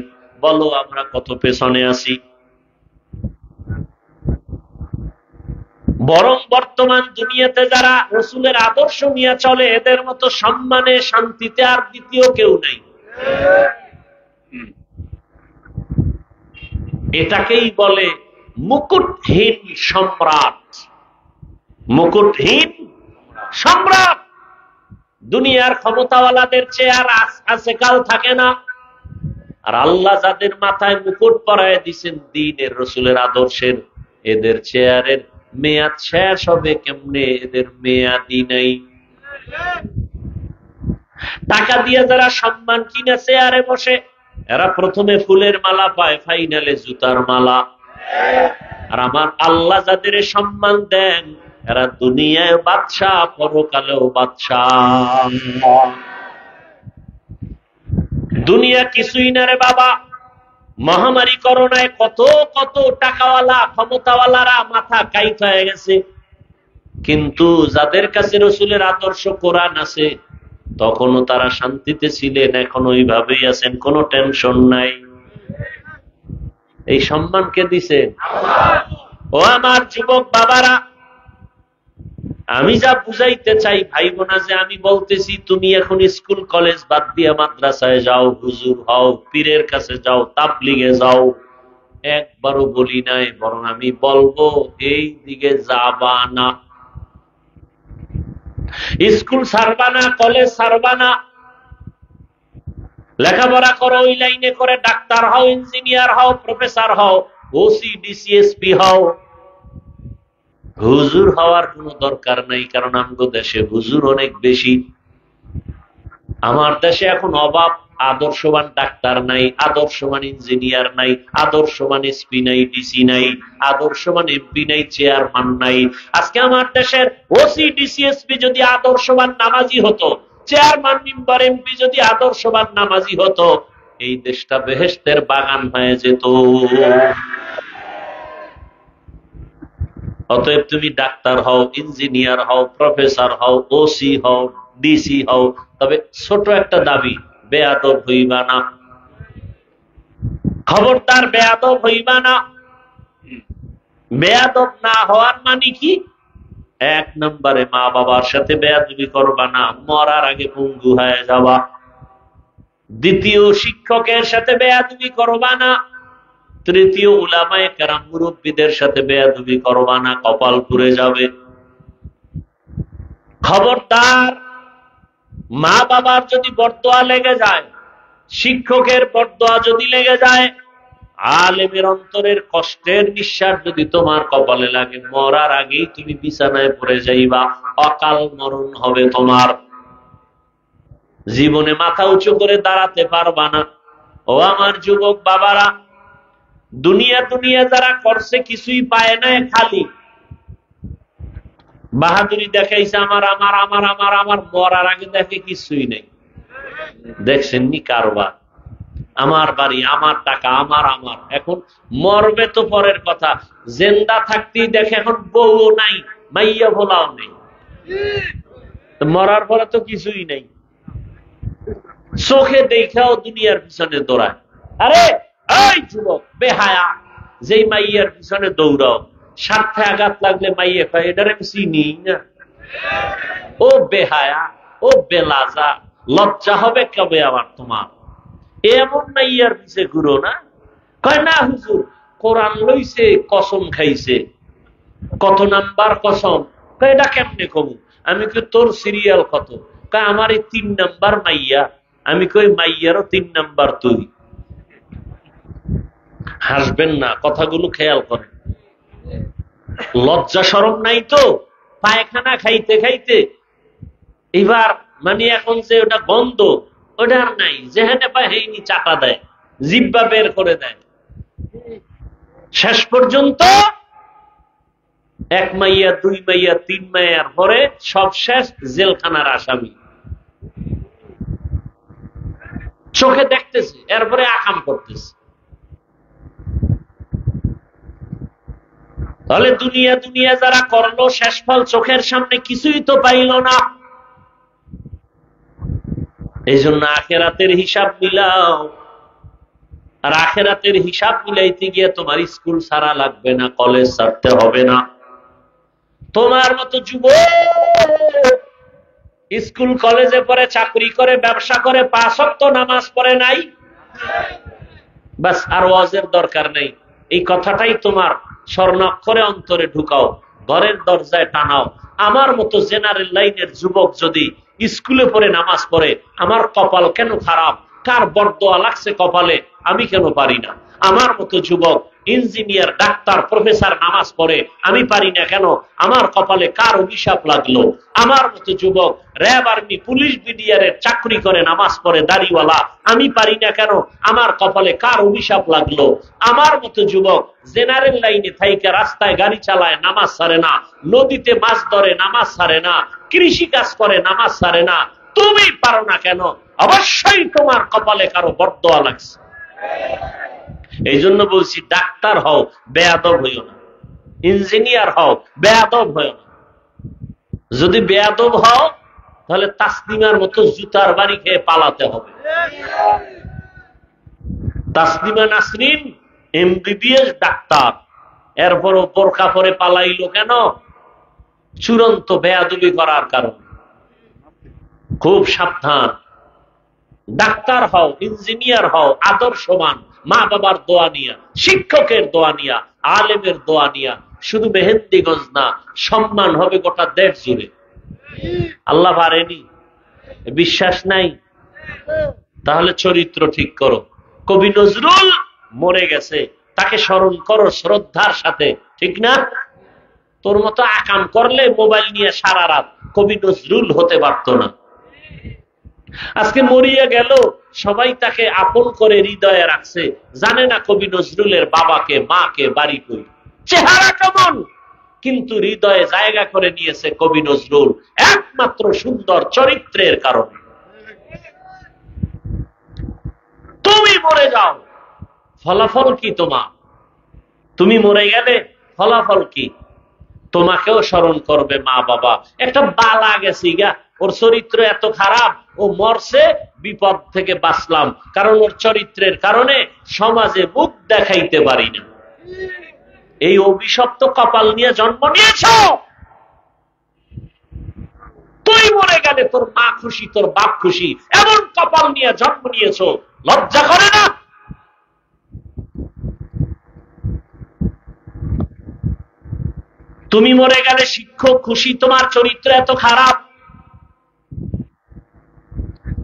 বলো আমরা কত পেছনে আছি। বরং বর্তমান দুনিয়াতে যারা রাসূলের আদর্শ নিয়ে চলে, এদের মতো সম্মানে শান্তিতে আর দ্বিতীয় কেউ নেই। এটাকেই বলে মুকুটহীন সম্রাট। মুকুটহীন সম্রাট। দুনিয়ার ক্ষমতাওয়ালাদের চেয়ার আছে কাল থাকে না, আর আল্লাহ যাদের মাথায় মুকুট পরায় দিচ্ছেন দ্বীনের রাসূলের আদর্শের, এদের চেয়ারের মেয়াদ শেষ হবে কেমনে? এদের মেয়াদই নাই। টাকা দিয়ে যারা সম্মান কিনে চেয়ারে বসে, এরা প্রথমে ফুলের মালা পায়, ফাইনালে জুতার মালা। আর আমার আল্লাহ যাদের সম্মান দেন, এরা দুনিয়ায় বাদশা, পরকালেও বাদশা। দুনিয়া কিছুই না রে বাবা। মহামারী করোনায় কত কত টাকাওয়ালা ক্ষমতাওয়ালারা মাথা কাইট হয়ে গেছে, কিন্তু যাদের কাছে রাসূলের আদর্শ কোরআন আছে, তখনও তারা শান্তিতে ছিলেন, এখন ওইভাবেই আছেন, কোনো টেনশন নাই। এই সম্মান কে দিছে? ও আমার যুবক বাবারা, আমি যা বুঝাইতে চাই ভাই বোনা, যে আমি বলতেছি তুমি এখন স্কুল কলেজ বাদ দিয়ে মাদ্রাসায় যাও, হুজুর হও, পীরের কাছে যাও, তাবলিগে যাও, একবারও বলি নাই। বরং আমি বলবো এই দিকে যাবা না। স্কুল ছাড়বা না, কলেজ ছাড়বা না, লেখাপড়া করো, ওই লাইনে করে ডাক্তার হও, ইঞ্জিনিয়ার হও, প্রফেসর হও, ওসি ডিসিএসপি হও। হুজুর হওয়ার কোনো দরকার নাই, কারণ আমাদের দেশে হুজুর অনেক বেশি। আমার দেশে এখন অভাব, আদর্শবান ডাক্তার নাই, আদর্শবান ইঞ্জিনিয়ার নাই, আদর্শবান এসপি নাই, ডিসি নাই, আদর্শবান এমপি নাই, চেয়ারম্যান নাই। আজকে আমার দেশের ওসি ডিসিএসপি যদি আদর্শবান নামাজি হতো, চেয়ারম্যান মেম্বার এমপি যদি আদর্শবান নামাজি হতো, এই দেশটা বেহেশতের বাগান হয়ে যেত। অতএব তুমি ডাক্তার হও, ইঞ্জিনিয়ার হও, প্রফেসর হও, ওসি হও, ডিসি হও, তবে ছোট একটা দাবি, বেয়াদব হইবা না। খবরদার বেয়াদব হইবা না। বেয়াদব না হওয়ার মানে কি? এক নম্বরে মা বাবার সাথে বেয়াদবি করবা না, মরার আগে পঙ্গু হয়ে যাবা। দ্বিতীয়, শিক্ষকের সাথে বেয়াদবি করবা না। তৃতীয়, উলামায়ে কেরাম মুরব্বীদের সাথে বেয়াদবি করবা না, কপাল পুড়ে যাবে। খবরদার, মা বাবার যদি বরদোয়া লেগে যায়, শিক্ষকের বরদোয়া যদি লেগে যায়, আলেমের অন্তরের কষ্টের নিঃশ্বাস যদি তোমার কপালে লাগে, মরার আগেই তুমি বিছানায় পড়ে যাইবা, অকাল মরণ হবে তোমার। জীবনে মাথা উঁচু করে দাঁড়াতে পারবা না। ও আমার যুবক বাবারা, দুনিয়া দুনিয়া যারা করছে কিছুই পায় না, খালি বাহাদুরি দেখাইছে, আমার আমার আমার আমার আমার, মরার আগে দেখে কিছুই নেই। দেখছেন নি কারবার? আমার বাড়ি, আমার টাকা, আমার আমার। এখন মরবে তো পরের কথা, জিন্দা থাকতেই দেখে এখন বউ নাই, মাইয়া ভোলাও নেই, মরার পরে তো কিছুই নেই। চোখে দেখাও দুনিয়ার পিছনে দৌড়ায়। আরে এই যুবক বেহায়া, যেই মাইয়ার পিছনে দৌড়াও, স্বার্থে আঘাত লাগলে মাইয়া কয় এটার আমি চিনি না। ও বেহায়া, ও বেলাজা, লজ্জা হবে কবে আবার তোমার? এমন মাইয়ার পিছে ঘুরো না। কয় না হুজুর, কোরআন লইছে, কসম খাইছে। কত নাম্বার কসম? কয় এটা কেমনে কমু? আমি কই তোর সিরিয়াল কত? কয় আমার এই 3 নাম্বার মাইয়া। আমি কই মাইয়ারও 3 নাম্বার তুই। হাসবেন না, কথাগুলো খেয়াল করেন। লজ্জা শরম নাই তো? পায়খানা খাইতে খাইতে এবার মানে এখন যে ওটা গন্ধ, ওটা আর নাই, যেখানে পায় হেইনি চাটা দেয়, জিব্বা বের করে দেয়। শেষ পর্যন্ত 1 মাইয়া, 2 মাইয়া, 3 মাইয়ার পরে সব শেষ, জেলখানার আসামি। চোখে দেখতেছে, এরপরে আকাম করতেছে। তাহলে দুনিয়া দুনিয়া যারা করলো, শেষ ফল চোখের সামনে কিছুই তো পাইল না। এই জন্য আখেরাতের হিসাব মিলাও। আর আখেরাতের হিসাব মিলাইতে গিয়ে তোমার স্কুল ছাড়া লাগবে না, কলেজ ছাড়তে হবে না। তোমার মতো যুবক স্কুল কলেজে পড়ে, চাকরি করে, ব্যবসা করে, 5 ওয়াক্ত নামাজ পড়ে নাই, বাস আর ওয়াজের দরকার নেই। এই কথাটাই তোমার স্বর্ণাক্ষরে অন্তরে ঢুকাও, ঘরের দরজায় টানাও। আমার মতো জেনারেল লাইনের যুবক যদি স্কুলে পড়ে নামাজ পড়ে, আমার কপাল কেন খারাপ? কার বরদোয়া লাগছে কপালে, আমি কেন পারি না? আমার মতো যুবক ইঞ্জিনিয়ার, ডাক্তার, প্রফেসর নামাজ পড়ে, আমি পারি না কেন? আমার কপালে কার অভিশাপ লাগলো? আমার মতো যুবক র্যাব, আর্মি, পুলিশ, বিডিআরের চাকরি করে, নামাজ পড়ে, দাড়িওয়ালা, আমি পারি না কেন? আমার কপালে কার অভিশাপ লাগলো? আমার মতো যুবক জেনারেল লাইনে থাইকা রাস্তায় গাড়ি চালায়, নামাজ ছাড়ে না, নদীতে মাছ ধরে, নামাজ ছাড়ে না, কৃষি কাজ করে, নামাজ ছাড়ে না, তুমি পারো না কেন? অবশ্যই তোমার কপালে কারো বরদোয়া লাগছে। এই জন্য বলছি, ডাক্তার হও, বেয়াদব হইও না। ইঞ্জিনিয়ার হও, বেয়াদব হইও না। যদি বেয়াদব হও, তাহলে তাসলিমার মতো জুতার বাড়ি খেয়ে পালাতে হবে। তাসলিমা নাসরিন এমবিবিএস ডাক্তার, এরপরও বোরকা পরে পালাইলো কেন? চূড়ান্ত বেয়াদবি করার কারণে। খুব সাবধান। ডাক্তার হও, ইঞ্জিনিয়ার হও, আদর্শবান, মা বাবার দোয়া নিয়া, শিক্ষকের দোয়া নিয়া, আলেমের দোয়া নিয়া, শুধু মেহেন্দিগঞ্জ না, সম্মান হবে গোটা দেশ জুড়ে। আল্লাহ পারেনি? বিশ্বাস নাই? তাহলে চরিত্র ঠিক করো। কবি নজরুল মরে গেছে, তাকে স্মরণ করো শ্রদ্ধার সাথে, ঠিক না? তোর মতো আকাম করলে মোবাইল নিয়ে সারা রাত কবি নজরুল হতে পারত না। আজকে মরিয়া গেল, সবাই তাকে আপন করে হৃদয়ে রাখছে, জানে না কবি নজরুলের বাবাকে, মাকে, বাড়ি কই, চেহারা কেমন, কিন্তু হৃদয়ে জায়গা করে নিয়েছে কবি নজরুল একমাত্র সুন্দর চরিত্রের কারণে। তুমি মরে যাও, ফলাফল কি তোমার? তুমি মরে গেলে ফলাফল কি? তোমাকেও স্মরণ করবে মা বাবা। একটা বালা গেছি গা, ওর চরিত্র এত খারাপ, ও মরছে, বিপদ থেকে বাঁচলাম, কারণ ওর চরিত্রের কারণে সমাজে মুখ দেখাইতে পারি না। এই অভিশপ্ত কপাল নিয়ে জন্ম নিয়েছ। তুই মরে গেলে তোর মা খুশি, তোর বাপ খুশি, এমন কপাল নিয়ে জন্ম নিয়েছ, লজ্জা করে না? তুমি মরে গেলে শিক্ষক খুশি, তোমার চরিত্র এত খারাপ।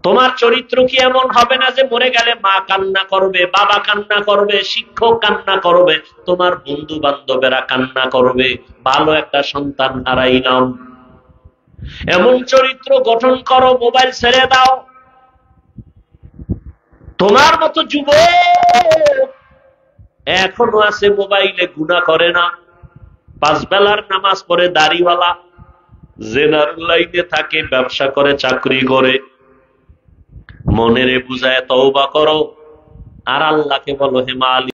তোমার চরিত্র কি এমন হবে না যে মরে গেলে মা কান্না করবে, বাবা কান্না করবে, শিক্ষক কান্না করবে, তোমার বন্ধু বান্ধবেরা কান্না করবে, ভালো একটা সন্তান হারাইলাম। এমন চরিত্র গঠন করো, মোবাইল ছেড়ে দাও। তোমার মতো যুবক এখনো আছে মোবাইলে, গুনাহ করে না, 5 বেলার নামাজ পড়ে, দাড়িওয়ালা, জেনার লাইনে থাকে, ব্যবসা করে, চাকরি করে। মনেরে বুঝায় তওবা করো, আর আল্লাহকে বলো, হে মালিক